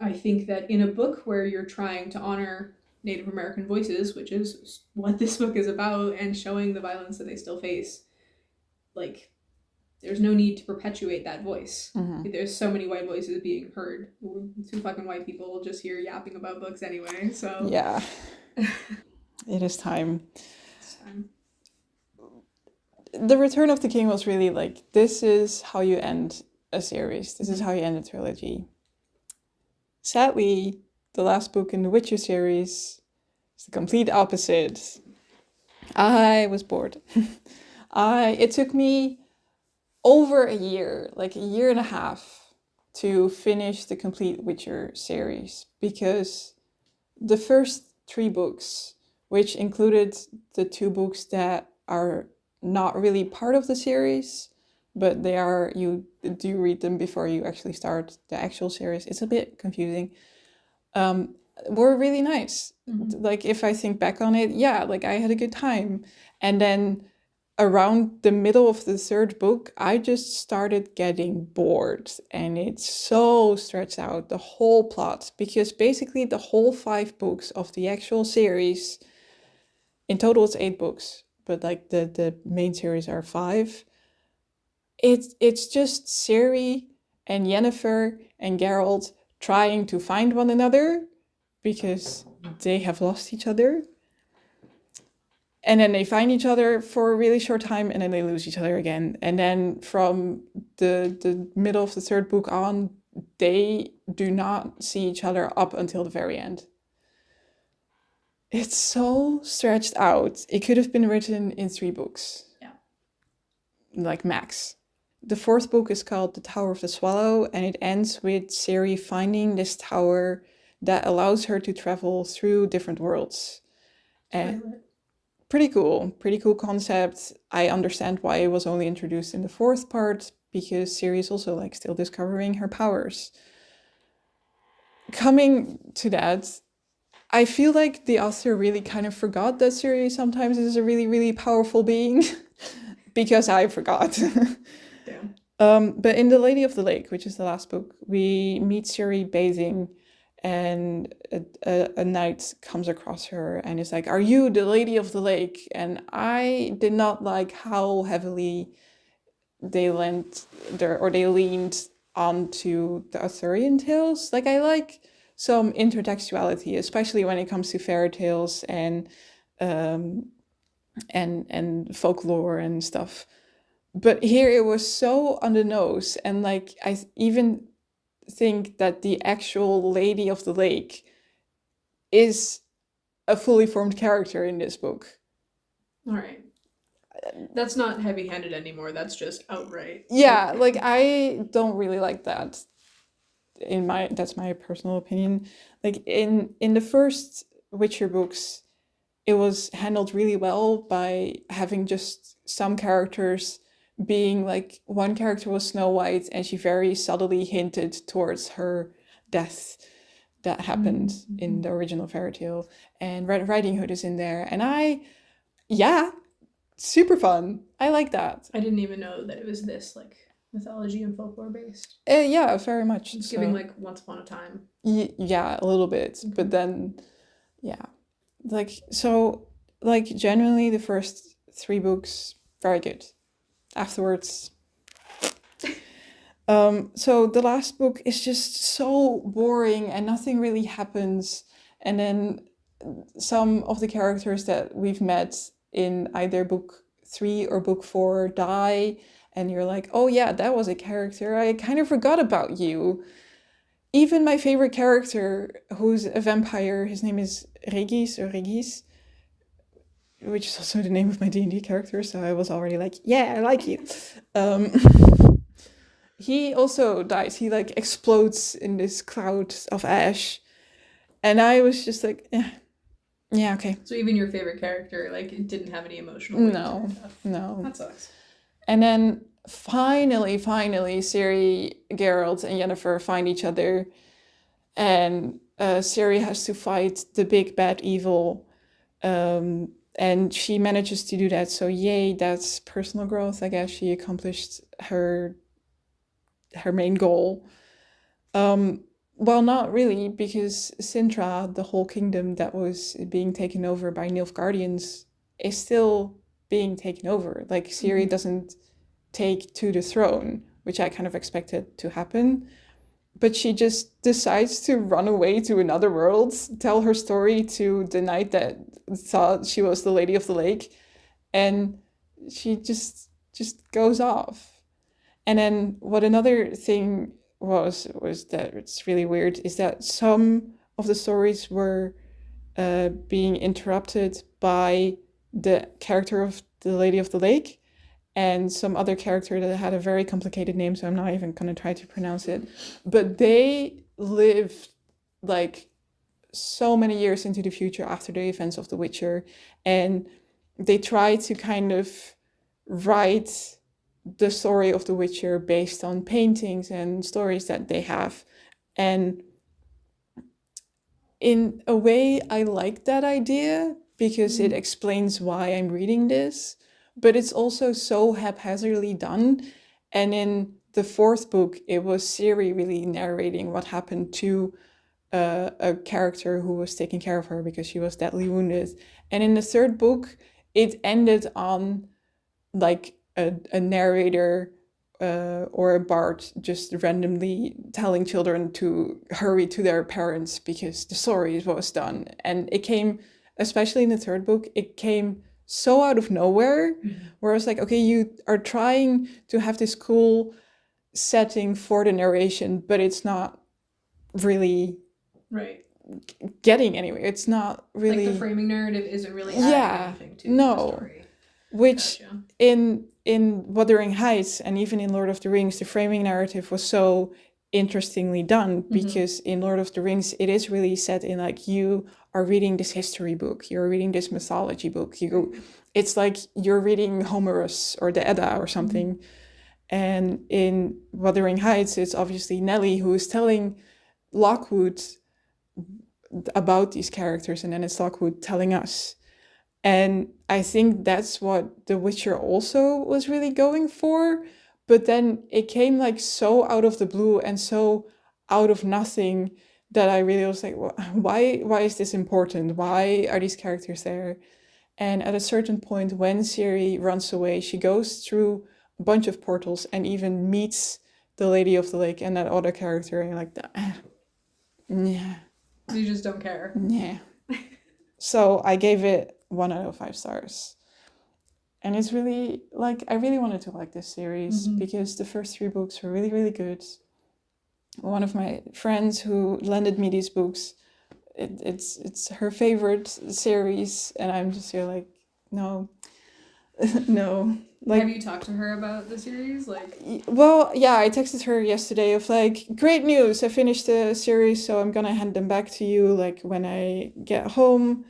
I think that in a book where you're trying to honor Native American voices, which is what this book is about, and showing the violence that they still face, there's no need to perpetuate that voice. There's so many white voices being heard. Two fucking white people will just hear yapping about books anyway, so... Yeah. It is time. It's time. The Return of the King was really this is how you end a series. This is how you end a trilogy. Sadly, the last book in the Witcher series is the complete opposite. I was bored. It took me over a year, a year and a half, to finish the complete Witcher series, because the first 3 books, which included the 2 books that are not really part of the series, but they are, you do read them before you actually start the actual series. It's a bit confusing. Were really nice. If I think back on it, yeah, I had a good time. And then around the middle of the 3rd book, I just started getting bored, and it's so stretched out, the whole plot, because basically the whole 5 books of the actual series, in total it's 8 books, but the main series are 5. It's just Ciri and Yennefer and Geralt trying to find one another because they have lost each other. And then they find each other for a really short time, and then they lose each other again. And then from the middle of the 3rd book on, they do not see each other up until the very end. It's so stretched out. It could have been written in 3 books. Yeah. Max. The 4th book is called The Tower of the Swallow, and it ends with Ciri finding this tower that allows her to travel through different worlds. And pretty cool concept. I understand why it was only introduced in the 4th part, because Ciri is also still discovering her powers. Coming to that, I feel like the author really kind of forgot that Ciri sometimes is a really, really powerful being, because I forgot. Damn. But in The Lady of the Lake, which is the last book, we meet Ciri bathing, and a knight comes across her and is like, "Are you the Lady of the Lake?" And I did not like how heavily they leaned onto the Arthurian tales. I like some intertextuality, especially when it comes to fairy tales and folklore and stuff. But here it was so on the nose, and I even think that the actual Lady of the Lake is a fully formed character in this book. All right. That's not heavy-handed anymore. That's just outright. Yeah, I don't really like that. That's my personal opinion. In the first Witcher books, it was handled really well by having just some characters being one character was Snow White, and she very subtly hinted towards her death that happened in the original fairy tale, and Red Riding Hood is in there, and super fun. I like that. I didn't even know that it was this mythology and folklore based. Yeah, very much. It's giving Once Upon a Time. Yeah, a little bit, but then genuinely the first 3 books very good. Afterwards, So the last book is just so boring and nothing really happens. And then some of the characters that we've met in either book 3 or book 4 die. And you're like, oh yeah, that was a character. I kind of forgot about you. Even my favorite character, who's a vampire, his name is Regis, which is also the name of my D&D character. So I was already like, yeah, I like you. He also dies. He like explodes in this cloud of ash. And I was just like, yeah, okay. So even your favorite character, like, it didn't have any emotional weight to it. No. That sucks. And then finally, Ciri, Geralt, and Yennefer find each other. And Ciri has to fight the big bad evil. And she manages to do that. So yay, that's personal growth. I guess she accomplished her main goal. Well, not really, because Sintra, the whole kingdom that was being taken over by Nilfgaardians, is still being taken over. Like, Ciri doesn't take to the throne, which I kind of expected to happen. But she just decides to run away to another world, tell her story to the knight that thought she was the Lady of the Lake, and she just goes off. And then what another thing was that it's really weird is that some of the stories were being interrupted by the character of the Lady of the Lake and some other character that had a very complicated name, so I'm not even going to try to pronounce it. But they lived like so many years into the future after the events of The Witcher, and they tried to kind of write the story of The Witcher based on paintings and stories that they have. And in a way, I like that idea because it explains why I'm reading this, but it's also so haphazardly done. And in the 4th book, it was Ciri really narrating what happened to a character who was taking care of her because she was deadly wounded. And in the 3rd book, it ended on like a narrator or a bard just randomly telling children to hurry to their parents because the story was done. And it came, especially in the 3rd book, it came so out of nowhere, where I was like, okay, you are trying to have this cool setting for the narration, but it's not really getting anywhere. It's not really... Like, the framing narrative isn't really adding anything to the story. Which in Wuthering Heights and even in Lord of the Rings, the framing narrative was so interestingly done because in Lord of the Rings, it is really set in like, you are reading this history book, you're reading this mythology book. It's like you're reading Homerus or the Edda or something. And in Wuthering Heights, it's obviously Nellie who is telling Lockwood about these characters, and then it's Lockwood telling us. And I think that's what The Witcher also was really going for. But then it came like so out of the blue and so out of nothing that I really was like, well, why is this important? Why are these characters there? And at a certain point, when Ciri runs away, she goes through a bunch of portals and even meets the Lady of the Lake and that other character. And you're like, yeah. You just don't care. Yeah. So I gave it 1 out of 5 stars. And it's really, like, I really wanted to like this series because the first 3 books were really, really good. One of my friends who lended me these books, it's her favorite series, and I'm just here like, no, no. Like, have you talked to her about the series? Like, well, yeah, I texted her yesterday of like, great news, I finished the series, so I'm gonna hand them back to you like when I get home.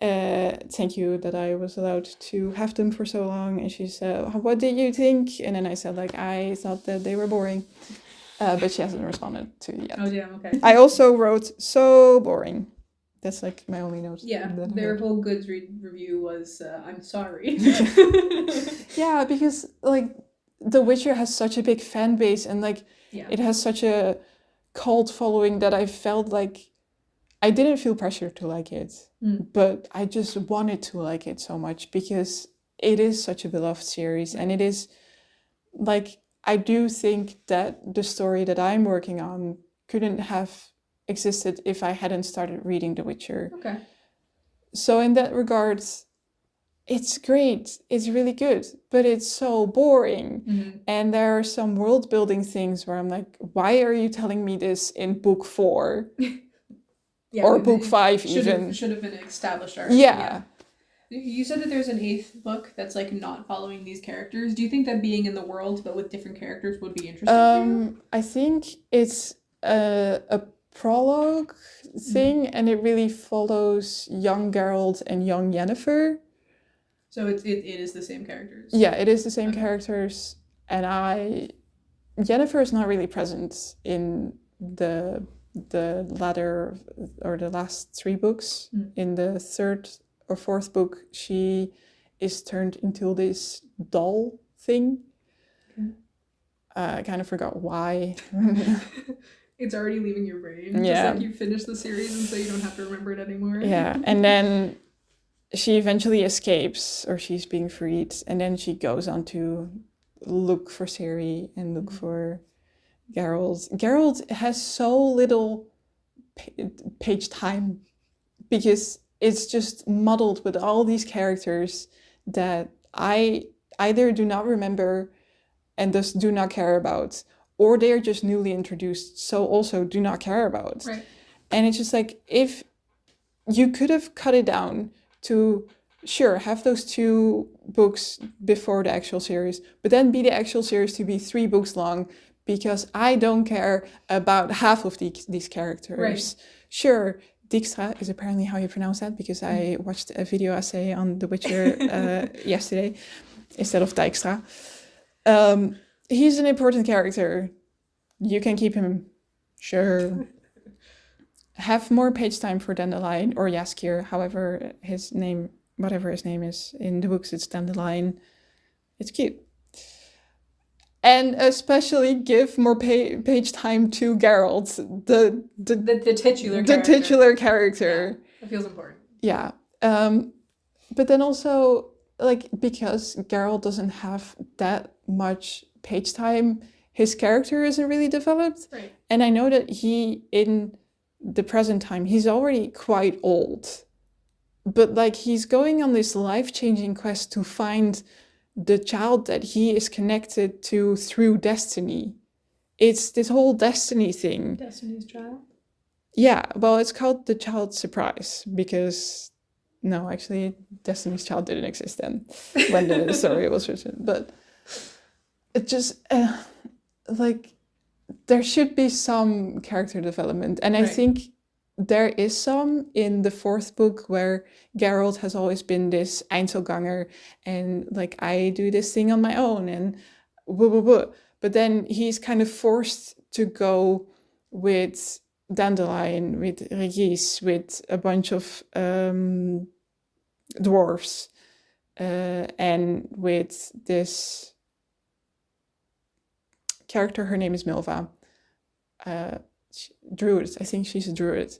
Thank you that I was allowed to have them for so long. And she said, what did you think? And then I said, like, I thought that they were boring. But she hasn't responded to it yet. oh, damn, okay. I also wrote, so boring. That's like my only note. Yeah, their whole Goodreads review was, I'm sorry. Yeah, because, like, The Witcher has such a big fan base and, like, it has such a cult following that I felt like I didn't feel pressure to like it, but I just wanted to like it so much because it is such a beloved series and it is like I do think that the story that I'm working on couldn't have existed if I hadn't started reading The Witcher. Okay. So in that regard, it's great. It's really good, but it's so boring. Mm-hmm. And there are some world building things where I'm like, why are you telling me this in book 4? Yeah, or book 5 even? Should have been established already. Yeah. You said that there's an 8th book that's like not following these characters. Do you think that being in the world but with different characters would be interesting for you? I think it's a prologue thing, and it really follows young Geralt and young Yennefer. So it is the same characters. Yeah, it is the same characters, and Yennefer is not really present in the latter or the last 3 books. In the 3rd or 4th book, she is turned into this doll thing. Okay. I kind of forgot why. It's already leaving your brain. Yeah. Just like you finish the series and so you don't have to remember it anymore. Yeah, and then she eventually escapes, or she's being freed, and then she goes on to look for Ciri and look for Geralt. Geralt has so little page time because it's just muddled with all these characters that I either do not remember and thus do not care about, or they're just newly introduced, so also do not care about. Right. And it's just like, if you could have cut it down to, sure, have those 2 books before the actual series, but then be the actual series to be 3 books long, because I don't care about half of these characters. Right. Sure, Dijkstra is apparently how you pronounce that, because I watched a video essay on The Witcher yesterday instead of Dijkstra. He's an important character. You can keep him. Sure. Have more page time for Dandelion or Jaskier, however his name, whatever his name is. In the books, it's Dandelion. It's cute. And especially give more page time to Geralt, the titular the character. titular character. Yeah, that feels important. Yeah. But then also, like, because Geralt doesn't have that much page time, his character isn't really developed. Right. And I know that he, in the present time, he's already quite old. But, like, he's going on this life-changing quest to find the child that he is connected to through destiny. It's this whole destiny thing. Destiny's Child? Yeah, well, it's called The Child Surprise, because... No, actually, Destiny's Child didn't exist then, when the story was written. But it just, like, there should be some character development. And I think there is some in the 4th book, where Geralt has always been this Einzelganger, and, like, I do this thing on my own, and woo, woo, woo. But then he's kind of forced to go with Dandelion, with Regis, with a bunch of dwarves, and with this character, her name is Milva, druid. I think she's a druid.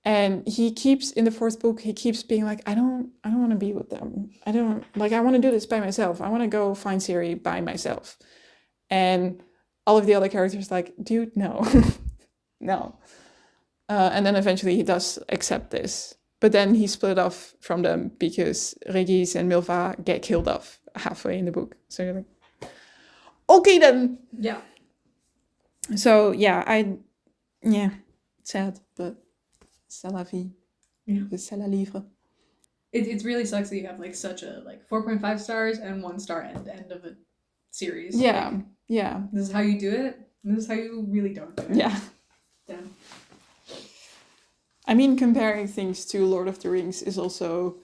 And he keeps, in the 4th book, he keeps being like, I don't want to be with them. I want to do this by myself. I want to go find Ciri by myself. And all of the other characters are like, dude, no. No. And then eventually he does accept this. But then he's split off from them because Regis and Milva get killed off halfway in the book. So you're like, okay then. Yeah. So yeah, sad, but c'est la vie. Yeah. C'est la livre. It really sucks that you have like such a 4.5 stars and 1 star end of a series. Yeah. Like, yeah. This is how you do it. And this is how you really don't do it. Yeah. Damn. I mean, comparing things to Lord of the Rings is also...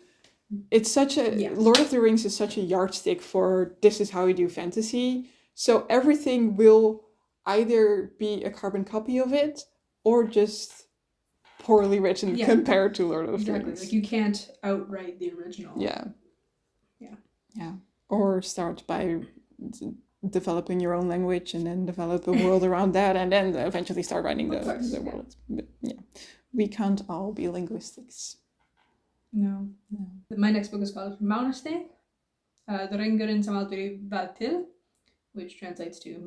It's such a... Yeah. Lord of the Rings is such a yardstick for this is how you do fantasy. So everything will either be a carbon copy of it or just poorly written compared to Lord of the Rings. Like, you can't outright the original. Yeah. Yeah. Yeah. Or start by developing your own language and then develop a world around that and then eventually start writing the world. But yeah. We can't all be linguistics. No. My next book is called Mánasteinn, The Ringurinn sem aldrei varð til. which translates to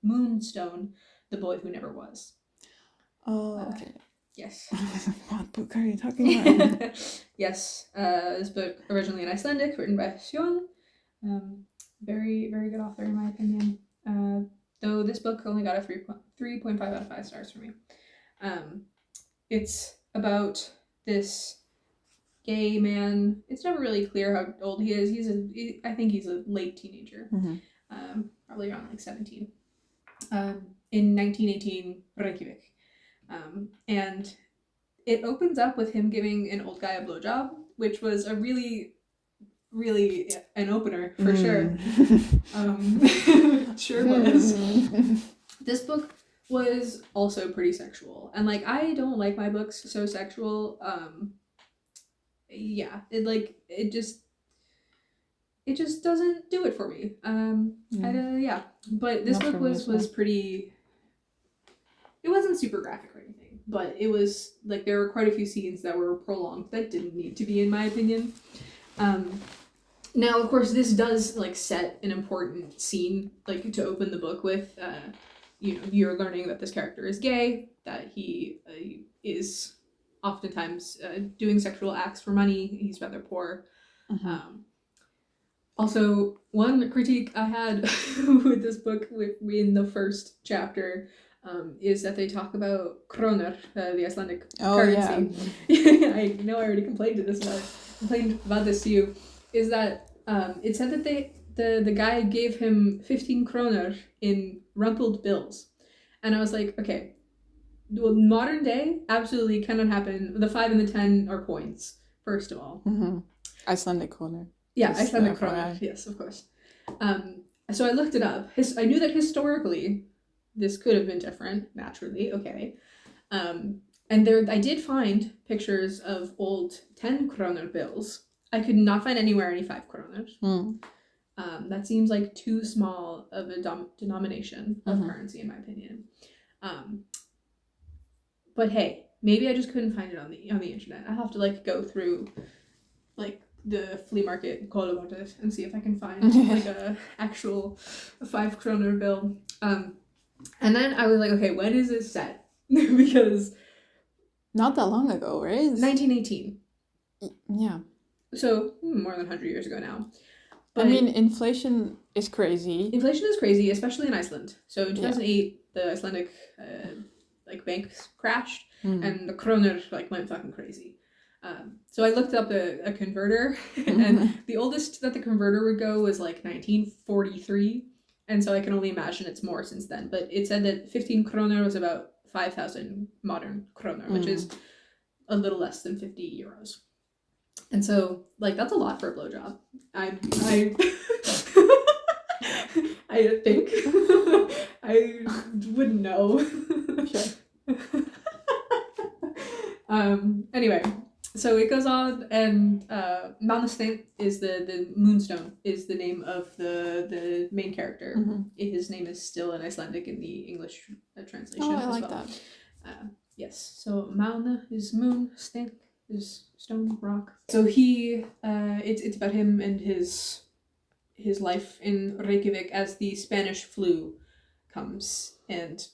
Moonstone, the boy who never was. Oh, okay. Yes. What book are you talking about? Yes. This book originally in Icelandic, written by Sjón. Very, very good author in my opinion. Though this book only got a 3.5 out of 5 stars for me. It's about this gay man. It's never really clear how old he is. I think he's a late teenager. Probably around like 17. In 1918 Reykjavik. And it opens up with him giving an old guy a blowjob, which was a really an opener for sure. Sure was. This book was also pretty sexual, and like I don't like my books so sexual. Yeah, it just doesn't do it for me. Yeah, but this book was pretty. It wasn't super graphic or anything, but it was like there were quite a few scenes that were prolonged that didn't need to be, in my opinion. Now, of course, this does like set an important scene, like to open the book with. You're learning that this character is gay, that he is oftentimes doing sexual acts for money. He's rather poor. Also, one critique I had with this book in the first chapter is that they talk about krónur, the Icelandic currency. Yeah. I know I already complained about this to you. Is that it said that the guy gave him 15 krónur in rumpled bills, and I was like, okay, well, modern day absolutely cannot happen. The 5 and the 10 are coins, first of all. Icelandic krónur. Yeah, Icelandic krónur. Yes, of course. So I looked it up. I knew that historically this could have been different, naturally, okay. And I did find pictures of old 10 krónur bills. I could not find anywhere any 5 krónur. That seems like too small of a denomination of currency, in my opinion. But hey, maybe I just couldn't find it on the internet. I'll have to like go through like the flea market Colonialism and see if I can find like a actual 5 krónur bill. And then I was like, okay, when is this set? Because not that long ago, right? 1918. Yeah. So more than 100 years ago now. But I mean, inflation is crazy. Inflation is crazy, especially in Iceland. So in 2008, the Icelandic banks crashed, and the krónur like went fucking crazy. So I looked up a converter, and the oldest that the converter would go was like 1943, and so I can only imagine it's more since then. But it said that 15 krónur was about 5,000 modern krónur, which is a little less than 50 euros. And so, like, that's a lot for a blowjob. I think. I wouldn't know. Sure. Anyway, so it goes on, and Mánasteinn is the moonstone, is the name of the main character. His name is still in Icelandic in the English translation as well. I like that. Yes, so Mána is moon, Steinn is stone, rock. So he, it's about him and his life in Reykjavik as the Spanish flu comes and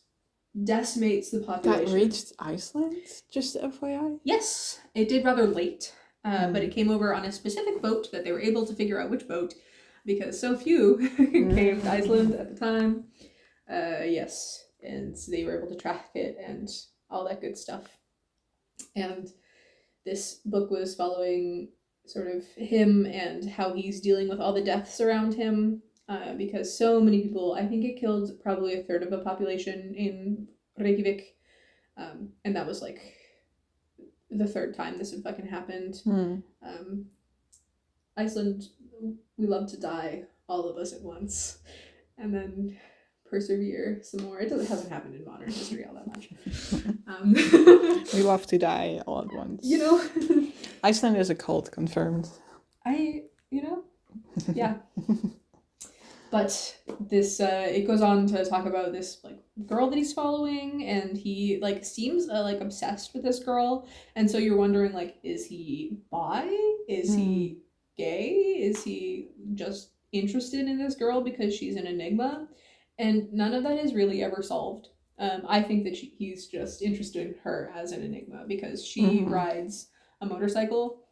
decimates the population. That reached Iceland, just FYI? Yes, it did rather late, but it came over on a specific boat that they were able to figure out which boat because so few came to Iceland at the time. Yes, and they were able to track it and all that good stuff. And this book was following sort of him and how he's dealing with all the deaths around him, because so many people, I think it killed probably a third of the population in Reykjavik, and that was like the third time this had fucking happened. Iceland, we love to die, all of us at once, and then persevere some more. It hasn't happened in modern history all that much. We love to die all at once. You know? Iceland is a cult, confirmed. Yeah. But this, it goes on to talk about this, like, girl that he's following, and he, like, seems, like, obsessed with this girl, and so you're wondering, like, is he bi? Is he gay? Is he just interested in this girl because she's an enigma, and none of that is really ever solved. I think that he's just interested in her as an enigma because she rides a motorcycle,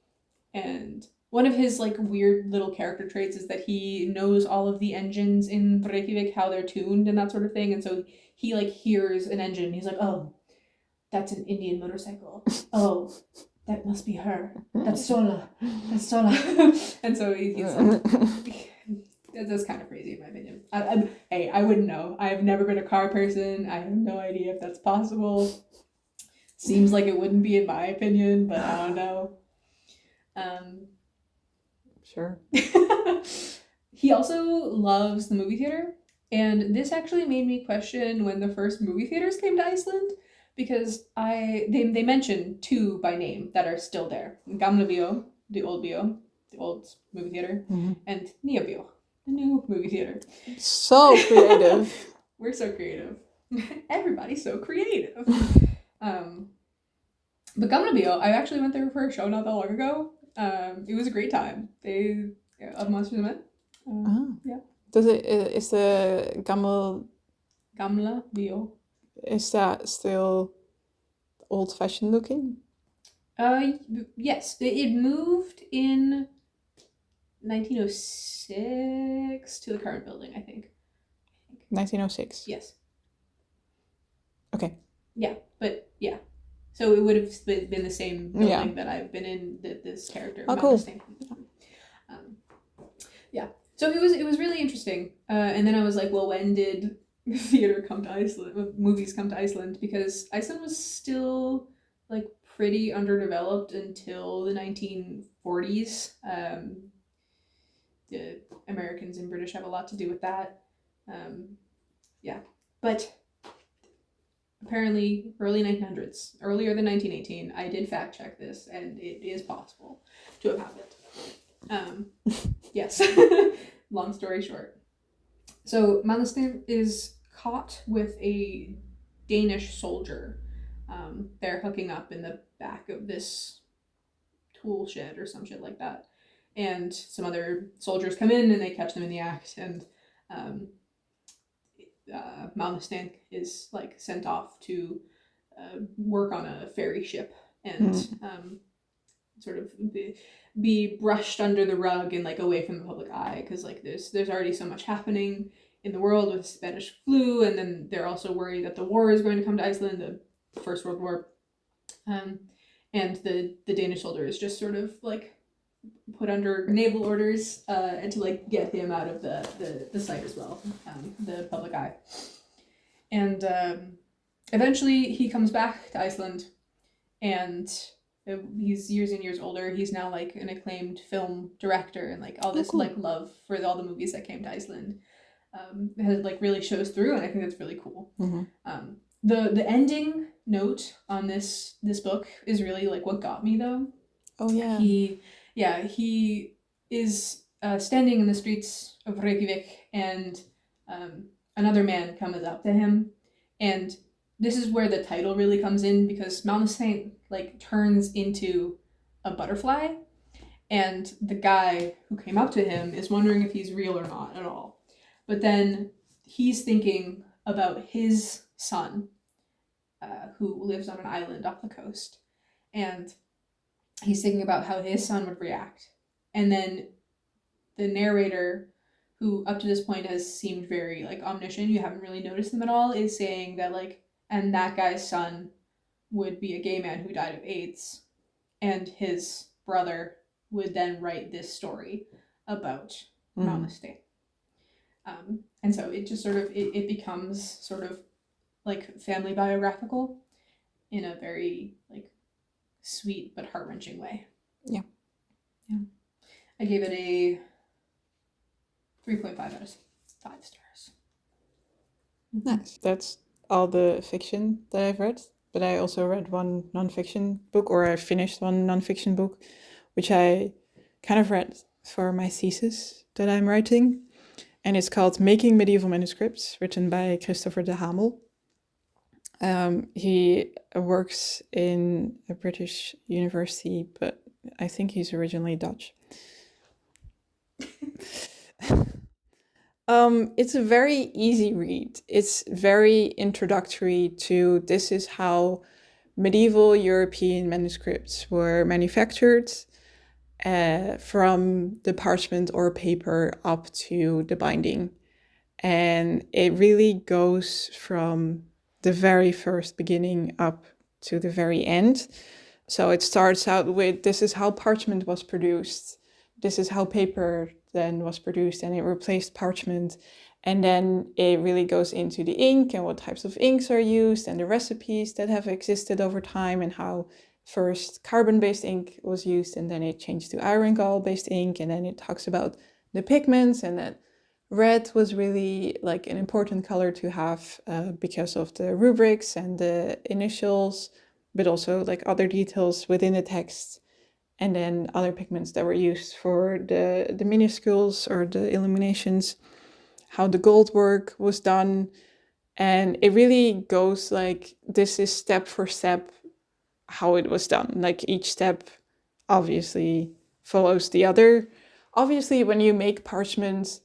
and one of his like weird little character traits is that he knows all of the engines in Reykjavik, how they're tuned and that sort of thing, and so he like hears an engine and he's like, oh, that's an Indian motorcycle. Oh, that must be her. That's Sola. That's Sola. And so he's like, that's kind of crazy in my opinion. Hey, I wouldn't know. I've never been a car person. I have no idea if that's possible. Seems like it wouldn't be in my opinion, but I don't know. Sure. He also loves the movie theater, and this actually made me question when the first movie theaters came to Iceland, because they mention two by name that are still there: Gamla Bio, the old movie theater, and Nýja Bio, the new movie theater. So creative. We're so creative. Everybody's so creative. But Gamla Bio, I actually went there for a show not that long ago. It was a great time. Of Monsters and Men. Yeah. Is the Gamla Bio. Is that still old-fashioned looking? Yes. It moved in 1906 to the current building, I think. 1906? Yes. Okay. Yeah, but yeah. So it would have been the same building that I've been in, this character. Oh, cool. Yeah. So it was really interesting. And then I was like, well, when did theater come to Iceland? Movies come to Iceland? Because Iceland was still like pretty underdeveloped until the 1940s. The Americans and British have a lot to do with that. Yeah. But apparently early 1900s, earlier than 1918. I did fact check this, and it is possible to have happened. Yes. Long story short. So Mánasteinn is caught with a Danish soldier. They're hooking up in the back of this tool shed or some shit like that. And some other soldiers come in and they catch them in the act, and Mánasteinn is like sent off to work on a ferry ship and sort of be brushed under the rug and like away from the public eye, because like there's already so much happening in the world with Spanish flu, and then they're also worried that the war is going to come to Iceland, the First World War, and the Danish soldier is just sort of like put under naval orders and to like get him out of the sight as well, the public eye. And eventually he comes back to Iceland, and he's years and years older. He's now like an acclaimed film director, and like all this like love for all the movies that came to Iceland has like really shows through, and I think that's really cool. The ending note on this book is really like what got me though. Oh yeah. He is standing in the streets of Reykjavik, and another man comes up to him, and this is where the title really comes in, because Mánasteinn like turns into a butterfly, and the guy who came up to him is wondering if he's real or not at all. But then he's thinking about his son, who lives on an island off the coast, and he's thinking about how his son would react. And then the narrator, who up to this point has seemed very like omniscient, you haven't really noticed them at all, is saying that like, and that guy's son would be a gay man who died of AIDS, and his brother would then write this story about Mánasteinn. And so it just sort of it becomes sort of like family biographical in a very like sweet but heart-wrenching way. Yeah. I gave it a 3.5 out of 5 stars. Nice. That's all the fiction that I've read, but I also read one nonfiction book, or I finished one nonfiction book, which I kind of read for my thesis that I'm writing, and it's called Making Medieval Manuscripts, written by Christopher de Hamal. He works in a British university, but I think he's originally Dutch. It's a very easy read. It's very introductory to this is how medieval European manuscripts were manufactured, from the parchment or paper up to the binding. And it really goes from the very first beginning up to the very end. So it starts out with this is how parchment was produced. This is how paper then was produced, and it replaced parchment. And then it really goes into the ink and what types of inks are used and the recipes that have existed over time and how first carbon-based ink was used and then it changed to iron gall-based ink. And then it talks about the pigments and that red was really like an important color to have because of the rubrics and the initials, but also like other details within the text. And then other pigments that were used for the minuscules or the illuminations, how the gold work was done. And it really goes like, this is step for step how it was done. Like each step obviously follows the other. Obviously, when you make parchment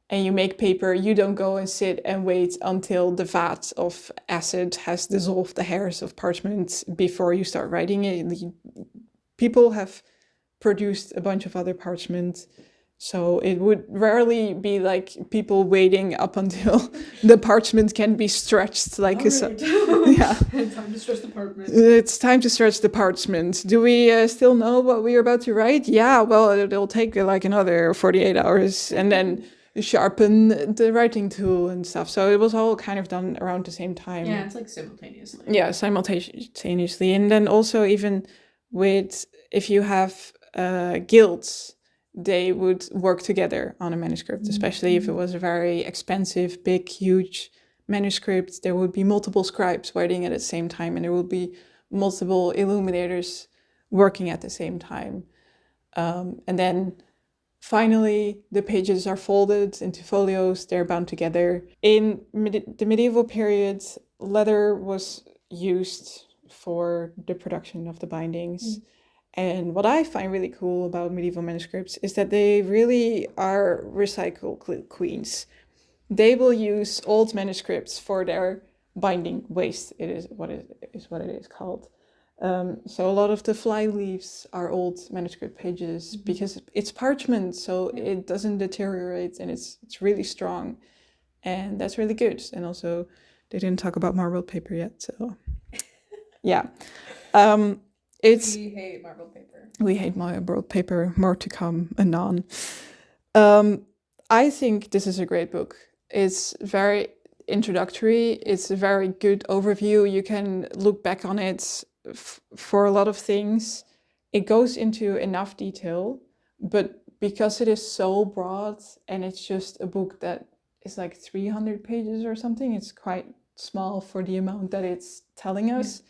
and you make paper, you don't go and sit and wait until the vat of acid has dissolved the hairs of parchment before you start writing it. People have produced a bunch of other parchment, so it would rarely be like people waiting up until the parchment can be stretched like yeah. It's time to stretch the parchment. It's time to stretch the parchment. Do we still know what we're about to write? Yeah, well, it'll take like another 48 hours and then sharpen the writing tool and stuff. So it was all kind of done around the same time. Yeah, it's like simultaneously. Yeah, simultaneously. And then also even with, if you have guilds, they would work together on a manuscript, especially if it was a very expensive, big, huge manuscript. There would be multiple scribes writing at the same time, and there would be multiple illuminators working at the same time. And then finally, the pages are folded into folios, they're bound together. In the medieval period, leather was used for the production of the bindings. And what I find really cool about medieval manuscripts is that they really are recycle queens. They will use old manuscripts for their binding waste. It is what it is called. So a lot of the fly leaves are old manuscript pages because it's parchment, so it doesn't deteriorate and it's really strong, and that's really good. And also, they didn't talk about marbled paper yet, so yeah. We hate marbled paper. We hate marbled paper. More to come, anon. I think this is a great book. It's very introductory. It's a very good overview. You can look back on it for a lot of things. It goes into enough detail, but because it is so broad and it's just a book that is like 300 pages or something, it's quite small for the amount that it's telling us.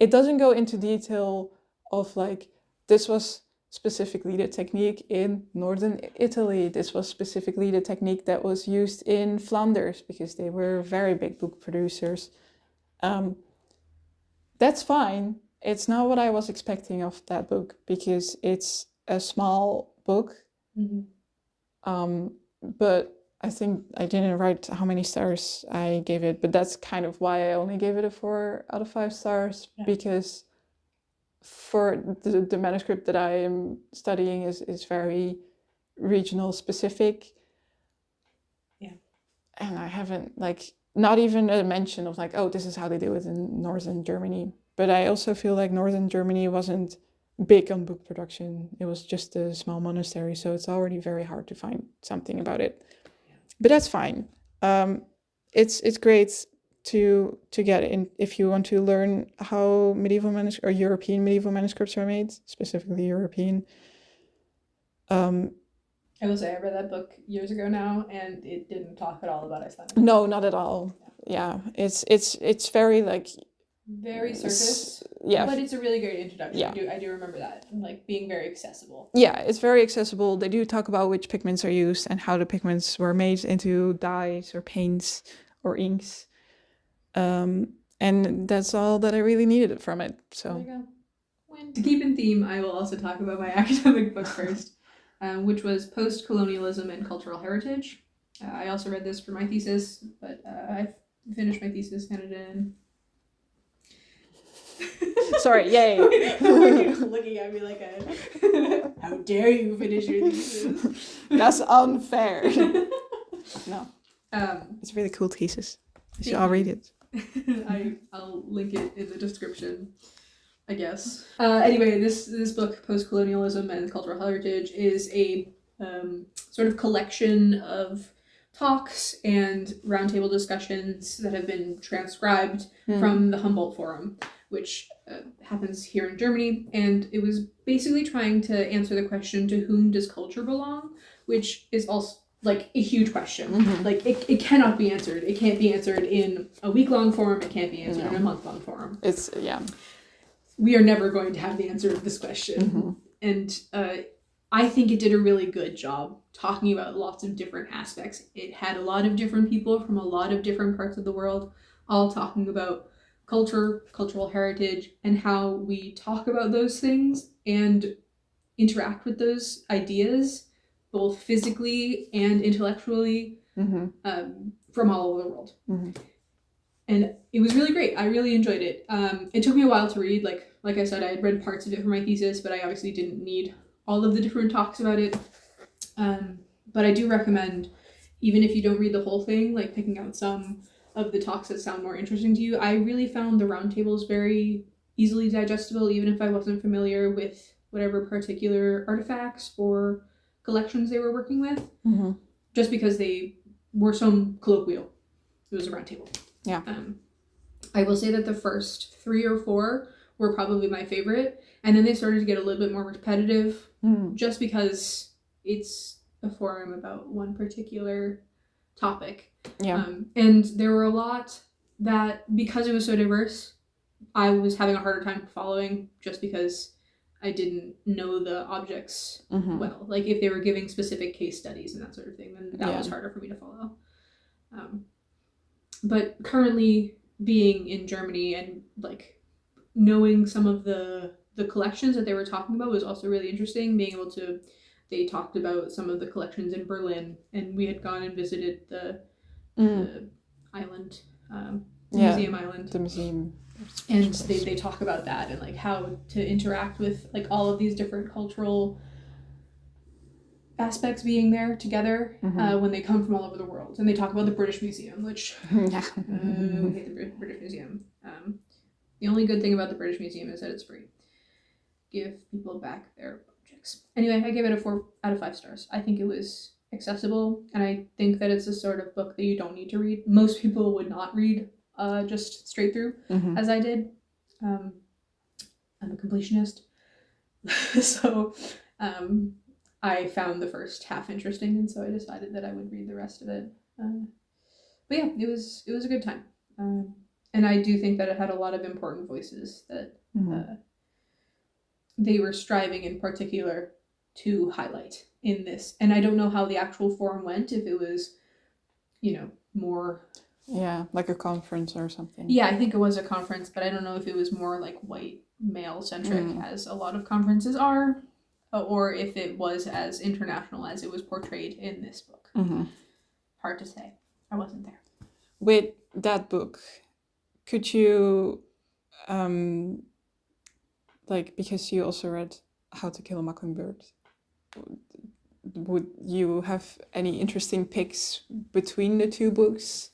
It doesn't go into detail of like, this was specifically the technique in northern Italy. This was specifically the technique that was used in Flanders because they were very big book producers. That's fine. It's not what I was expecting of that book because it's a small book. But I think I didn't write how many stars I gave it, but that's kind of why I only gave it a 4 out of 5 stars, because for the manuscript that I am studying is very regional specific. Yeah. And I haven't, like, not even a mention of like, oh, this is how they do it in northern Germany. But I also feel like northern Germany wasn't big on book production. It was just a small monastery, so it's already very hard to find something about it. But that's fine. It's great to get in if you want to learn how medieval or European medieval manuscripts are made, specifically European. I will say I read that book years ago now, and it didn't talk at all about Iceland. No, not at all. Yeah, it's very like very surface. Yeah, but it's a really great introduction. Yeah. I do remember that, like being very accessible. Yeah, it's very accessible. They do talk about which pigments are used and how the pigments were made into dyes or paints or inks. And that's all that I really needed from it. So there you go. To keep in theme, I will also talk about my academic book first. which was Post-Colonialism and Cultural Heritage. I also read this for my thesis, but I finished my thesis, handed it in. Sorry, yay. You're looking at me like how dare you finish your thesis? That's unfair. No. It's a really cool thesis. You should all read it. I'll link it in the description, I guess. Anyway, this book, Post-Colonialism and Cultural Heritage, is a sort of collection of talks and roundtable discussions that have been transcribed from the Humboldt Forum, which happens here in Germany. And it was basically trying to answer the question, to whom does culture belong? Which is also like a huge question. Like it cannot be answered. It can't be answered in a week-long forum. It can't be answered in a month-long forum. It's, yeah. We are never going to have the answer to this question. And I think it did a really good job talking about lots of different aspects. It had a lot of different people from a lot of different parts of the world, all talking about culture, cultural heritage, and how we talk about those things and interact with those ideas, both physically and intellectually, from all over the world. And it was really great. I really enjoyed it. It took me a while to read. Like I said, I had read parts of it for my thesis, but I obviously didn't need all of the different talks about it. But I do recommend, even if you don't read the whole thing, like picking out some of the talks that sound more interesting to you. I really found the roundtables very easily digestible, even if I wasn't familiar with whatever particular artifacts or collections they were working with, just because they were so colloquial. It was a roundtable. Yeah. I will say that the first 3 or 4 were probably my favorite, and then they started to get a little bit more repetitive, just because it's a forum about one particular topic. Yeah. And there were a lot that, because it was so diverse, I was having a harder time following, just because I didn't know the objects well. Like if they were giving specific case studies and that sort of thing, then that was harder for me to follow. But currently being in Germany and like knowing some of the collections that they were talking about was also really interesting. Being able to, they talked about some of the collections in Berlin, and we had gone and visited the island, museum island. The museum. And they talk about that and like how to interact with like all of these different cultural aspects being there together when they come from all over the world. And they talk about the British Museum, which we hate the British Museum. The only good thing about the British Museum is that it's free. Give people back their objects. Anyway, I gave it a 4 out of 5 stars. I think it was accessible, and I think that it's a sort of book that you don't need to read. Most people would not read just straight through, as I did. I'm a completionist. So I found the first half interesting, and so I decided that I would read the rest of it. But yeah, it was a good time. And I do think that it had a lot of important voices that they were striving in particular to highlight in this. And I don't know how the actual forum went, if it was, more... Yeah, like a conference or something. Yeah, I think it was a conference, but I don't know if it was more like white male-centric, as a lot of conferences are, or if it was as international as it was portrayed in this book. Hard to say. I wasn't there. With that book, could you, because you also read How to Kill a Mockingbird, would you have any interesting picks between the two books?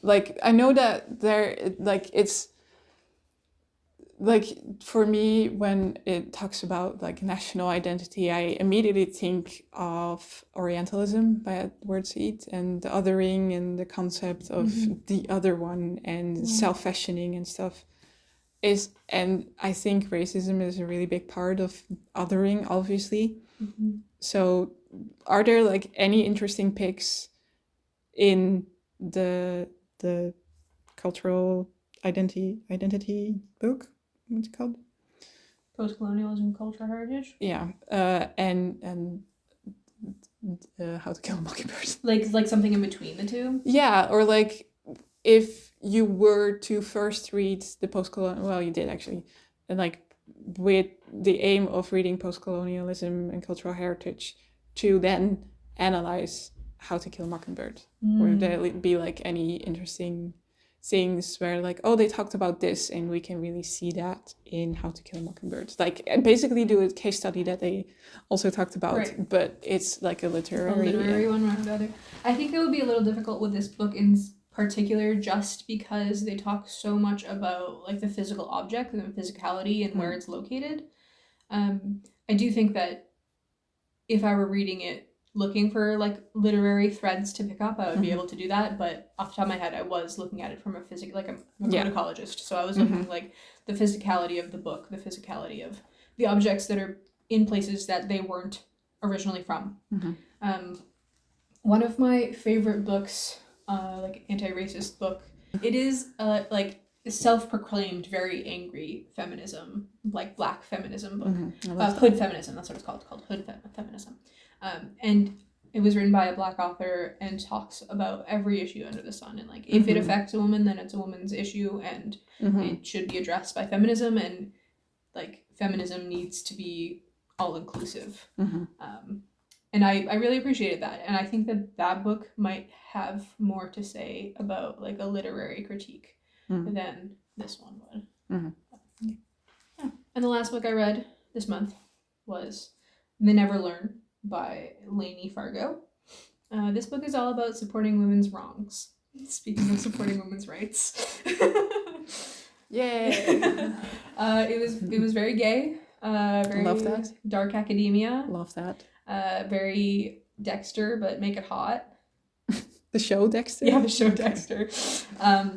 Like, I know that it's, like, for me, when it talks about, like, national identity, I immediately think of Orientalism by Edward Said, and the othering and the concept of the other one and self-fashioning and stuff. And I think racism is a really big part of othering, obviously. So are there, like, any interesting picks in the cultural identity book? What's it called? Post-colonialism, cultural heritage. Yeah, and How to Kill a Mockingbird. Like something in between the two. Yeah, or like if you were to first read the post-colonial, well, you did actually, and like with the aim of reading post-colonialism and cultural heritage to then analyze How to Kill a Mockingbird. Would there be like any interesting things where like, oh, they talked about this and we can really see that in How to Kill a Mockingbird? Like, and basically do a case study that they also talked about, right. But it's like a literary one rather than the other. I think it would be a little difficult with this book in particular, just because they talk so much about like the physical object and the physicality and where it's located. I do think that if I were reading it looking for like literary threads to pick up, I would be able to do that. But off the top of my head, I was looking at it from a like I'm a codecologist, so I was looking like the physicality of the book, the physicality of the objects that are in places that they weren't originally from. One of my favorite books, like anti-racist book, it is like self-proclaimed very angry feminism, like black feminism book, hood feminism, that's what it's called hood feminism, and it was written by a black author and talks about every issue under the sun, and like if it affects a woman, then it's a woman's issue, and it should be addressed by feminism, and like feminism needs to be all-inclusive. And I really appreciated that, and I think that book might have more to say about like a literary critique than this one would. Yeah. And the last book I read this month was They Never Learn by Layne Fargo. This book is all about supporting women's wrongs. Speaking of supporting women's rights. Yay! It was very gay. Very Love that. Dark academia. Love that. Very Dexter, but make it hot. The show Dexter? Yeah, the show Dexter.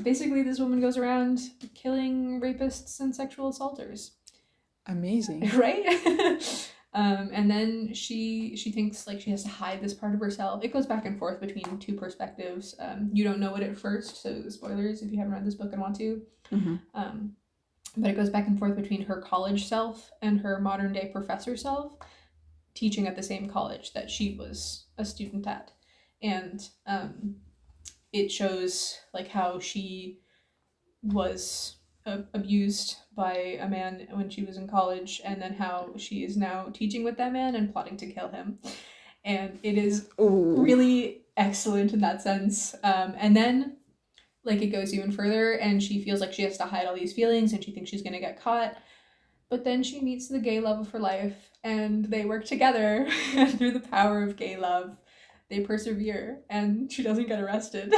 Basically, this woman goes around killing rapists and sexual assaulters. Amazing. Right? And then she thinks like she has to hide this part of herself. It goes back and forth between two perspectives. You don't know it at first, so spoilers if you haven't read this book and want to. But it goes back and forth between her college self and her modern day professor self, teaching at the same college that she was a student at. And it shows like how she was abused by a man when she was in college, and then how she is now teaching with that man and plotting to kill him. And it is really excellent in that sense. And then like it goes even further, and she feels like she has to hide all these feelings, and she thinks she's gonna get caught. But then she meets the gay love of her life, and they work together, and through the power of gay love, they persevere, and she doesn't get arrested.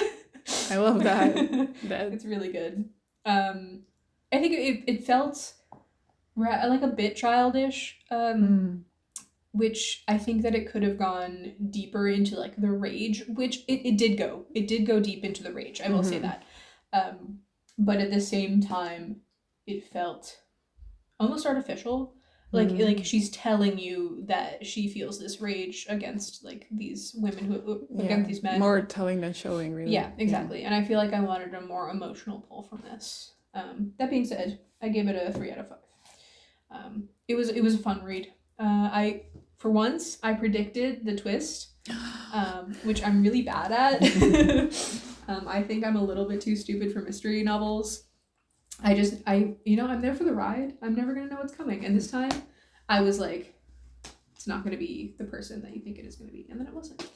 I love that. It's really good. I think it felt like a bit childish, which I think that it could have gone deeper into like the rage, which it did go. It did go deep into the rage, I will say that. But at the same time, it felt almost artificial. Like she's telling you that she feels this rage against like these women who against these men. More telling than showing, really. Yeah, exactly. And I feel like I wanted a more emotional pull from this. That being said, I gave it a 3 out of 5. It was a fun read. For once I predicted the twist, which I'm really bad at. I think I'm a little bit too stupid for mystery novels. I'm there for the ride. I'm never going to know what's coming. And this time, I was like, it's not going to be the person that you think it is going to be. And then it wasn't.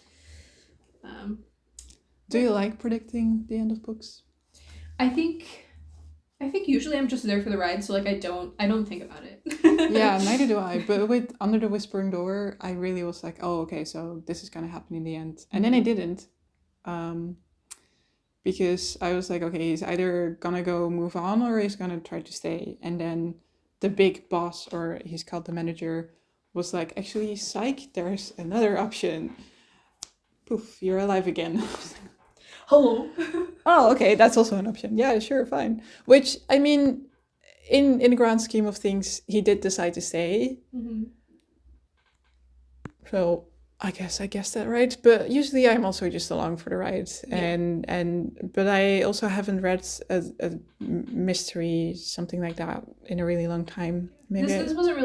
Do you like predicting the end of books? I think usually I'm just there for the ride. So like, I don't think about it. Yeah, neither do I. But with Under the Whispering Door, I really was like, oh, okay, so this is going to happen in the end. And then I didn't. Because I was like, okay, he's either gonna go move on or he's gonna try to stay. And then the big boss, or he's called the manager, was like, actually, psych, there's another option. Poof, you're alive again. Hello. Oh, okay, that's also an option. Yeah, sure, fine. Which, I mean, in the grand scheme of things, he did decide to stay. So I guess that right, but usually I'm also just along for the ride, but I also haven't read a mystery, something like that, in a really long time. Maybe this wasn't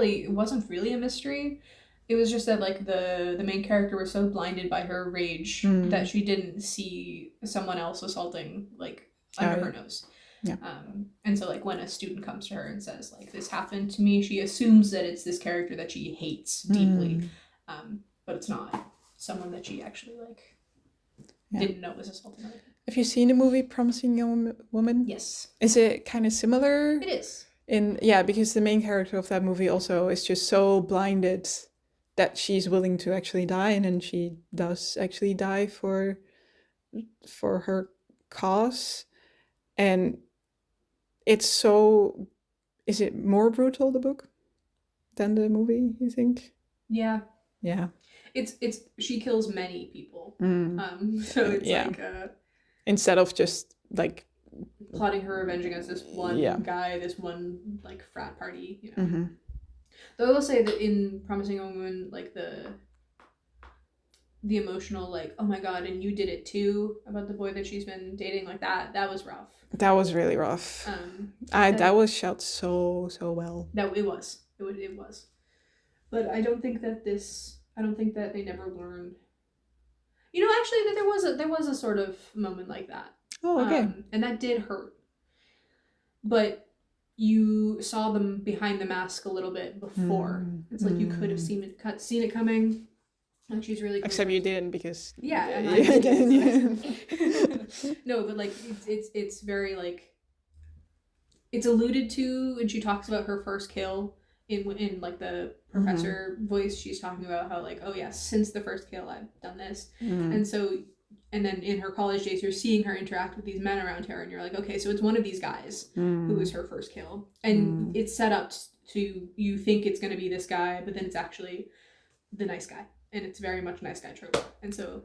really a mystery. It was just that like the main character was so blinded by her rage that she didn't see someone else assaulting like under her nose. Yeah. And so like when a student comes to her and says like this happened to me, she assumes that it's this character that she hates deeply, but it's not someone that she actually like didn't know was assaulting other people. Have you seen the movie Promising Young Woman? Yes. Is it kind of similar? It is. Because the main character of that movie also is just so blinded that she's willing to actually die, and then she does actually die for her cause. And it's so... Is it more brutal, the book, than the movie, you think? Yeah. Yeah. It's she kills many people. So it's like instead of just like plotting her revenge against this one guy, this one like frat party, you know. Mm-hmm. Though I will say that in Promising Young Woman, like the emotional like, oh my god, and you did it too, about the boy that she's been dating, like that was rough. That was really rough. That was shot so well. It was. But I don't think that they never learned. You know, actually, that there was a sort of moment like that. Oh, okay. And that did hurt. But you saw them behind the mask a little bit before. It's like you could have seen it coming. Like she's really. Except you didn't, because. Yeah, and I didn't. No, but like it's very like. It's alluded to when she talks about her first kill. In like the professor voice, she's talking about how like, oh yes, since the first kill I've done this. And so, and then in her college days you're seeing her interact with these men around her, and you're like, okay, so it's one of these guys who was her first kill, and it's set up to, you think it's going to be this guy, but then it's actually the nice guy, and it's very much nice guy trope. And so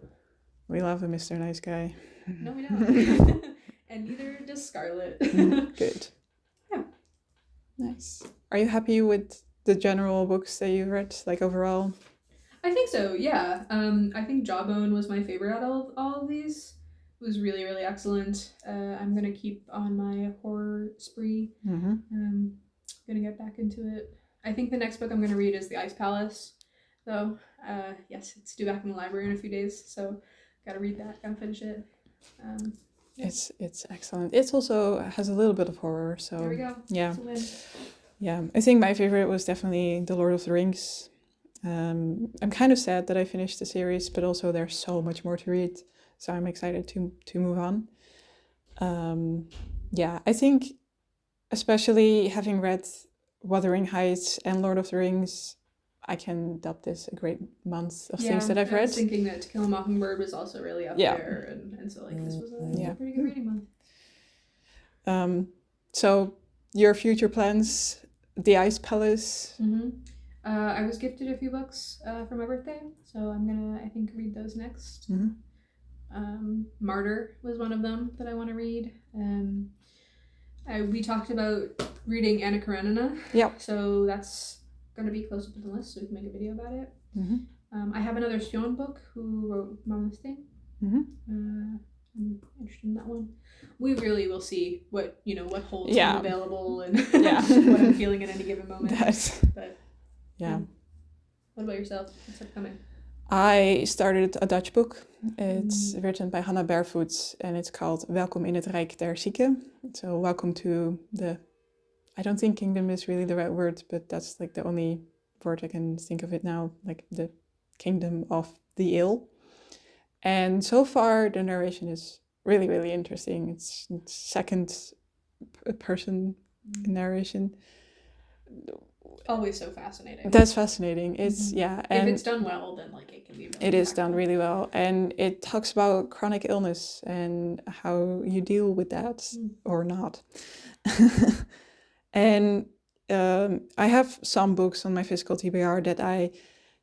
we love a Mr. Nice Guy. No, we don't. And neither does Scarlet. Good. Yeah. Nice. Are you happy with the general books that you've read, like overall? I think so, yeah. I think Jawbone was my favorite out of all of these. It was really, really excellent. I'm going to keep on my horror spree. Going to get back into it. I think the next book I'm going to read is The Ice Palace, though. Yes, it's due back in the library in a few days, so got to read that, got to finish it. It's excellent. It also has a little bit of horror, so there we go. Yeah. Yeah, I think my favorite was definitely The Lord of the Rings. I'm kind of sad that I finished the series, but also there's so much more to read, so I'm excited to move on. I think especially having read Wuthering Heights and Lord of the Rings, I can dub this a great month of things that I've read. I was thinking that To Kill a Mockingbird was also really up there, and so like this was a pretty good reading month. So your future plans, The Ice Palace. I was gifted a few books for my birthday, so I'm gonna, I think, read those next. Martyr was one of them that I want to read. We talked about reading Anna Karenina. Yeah. So that's going to be close up to the list, so we can make a video about it. I have another Sjón book who wrote Mánasteinn. I'm interested in that one. We really will see what holds available and what I'm feeling at any given moment. But what about yourself? What's upcoming? I started a Dutch book. It's written by Hannah Barefoot, and it's called Welkom in het Rijk der Zieken. So welcome to the... I don't think kingdom is really the right word, but that's like the only word I can think of it now, like the kingdom of the ill. And so far, the narration is really, really interesting. It's second person narration. Always so fascinating. That's fascinating. It's and if it's done well, then like it can be. Really it is done really well, and it talks about chronic illness and how you deal with that or not. And I have some books on my physical TBR that I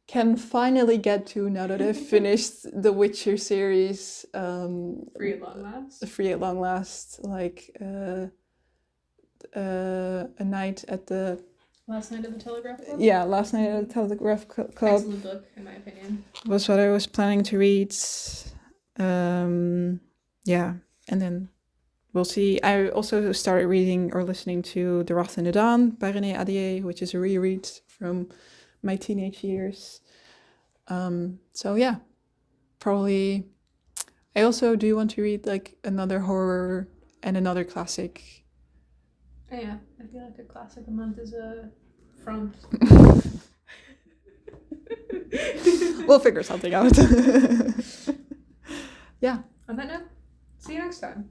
can finally get to now that I've finished the Witcher series. Free at long last. Free at long last, like a night at the. Last Night at the Telegraph Club? Yeah, Last Night at the Telegraph Club. Excellent book, in my opinion. Was what I was planning to read. And then we'll see. I also started reading or listening to The Wrath in the Dawn by René Adier, which is a reread from my teenage years. Probably. I also do want to read like another horror and another classic Yeah, I feel like a classic a month is a front. We'll figure something out. Yeah. On that note, see you next time.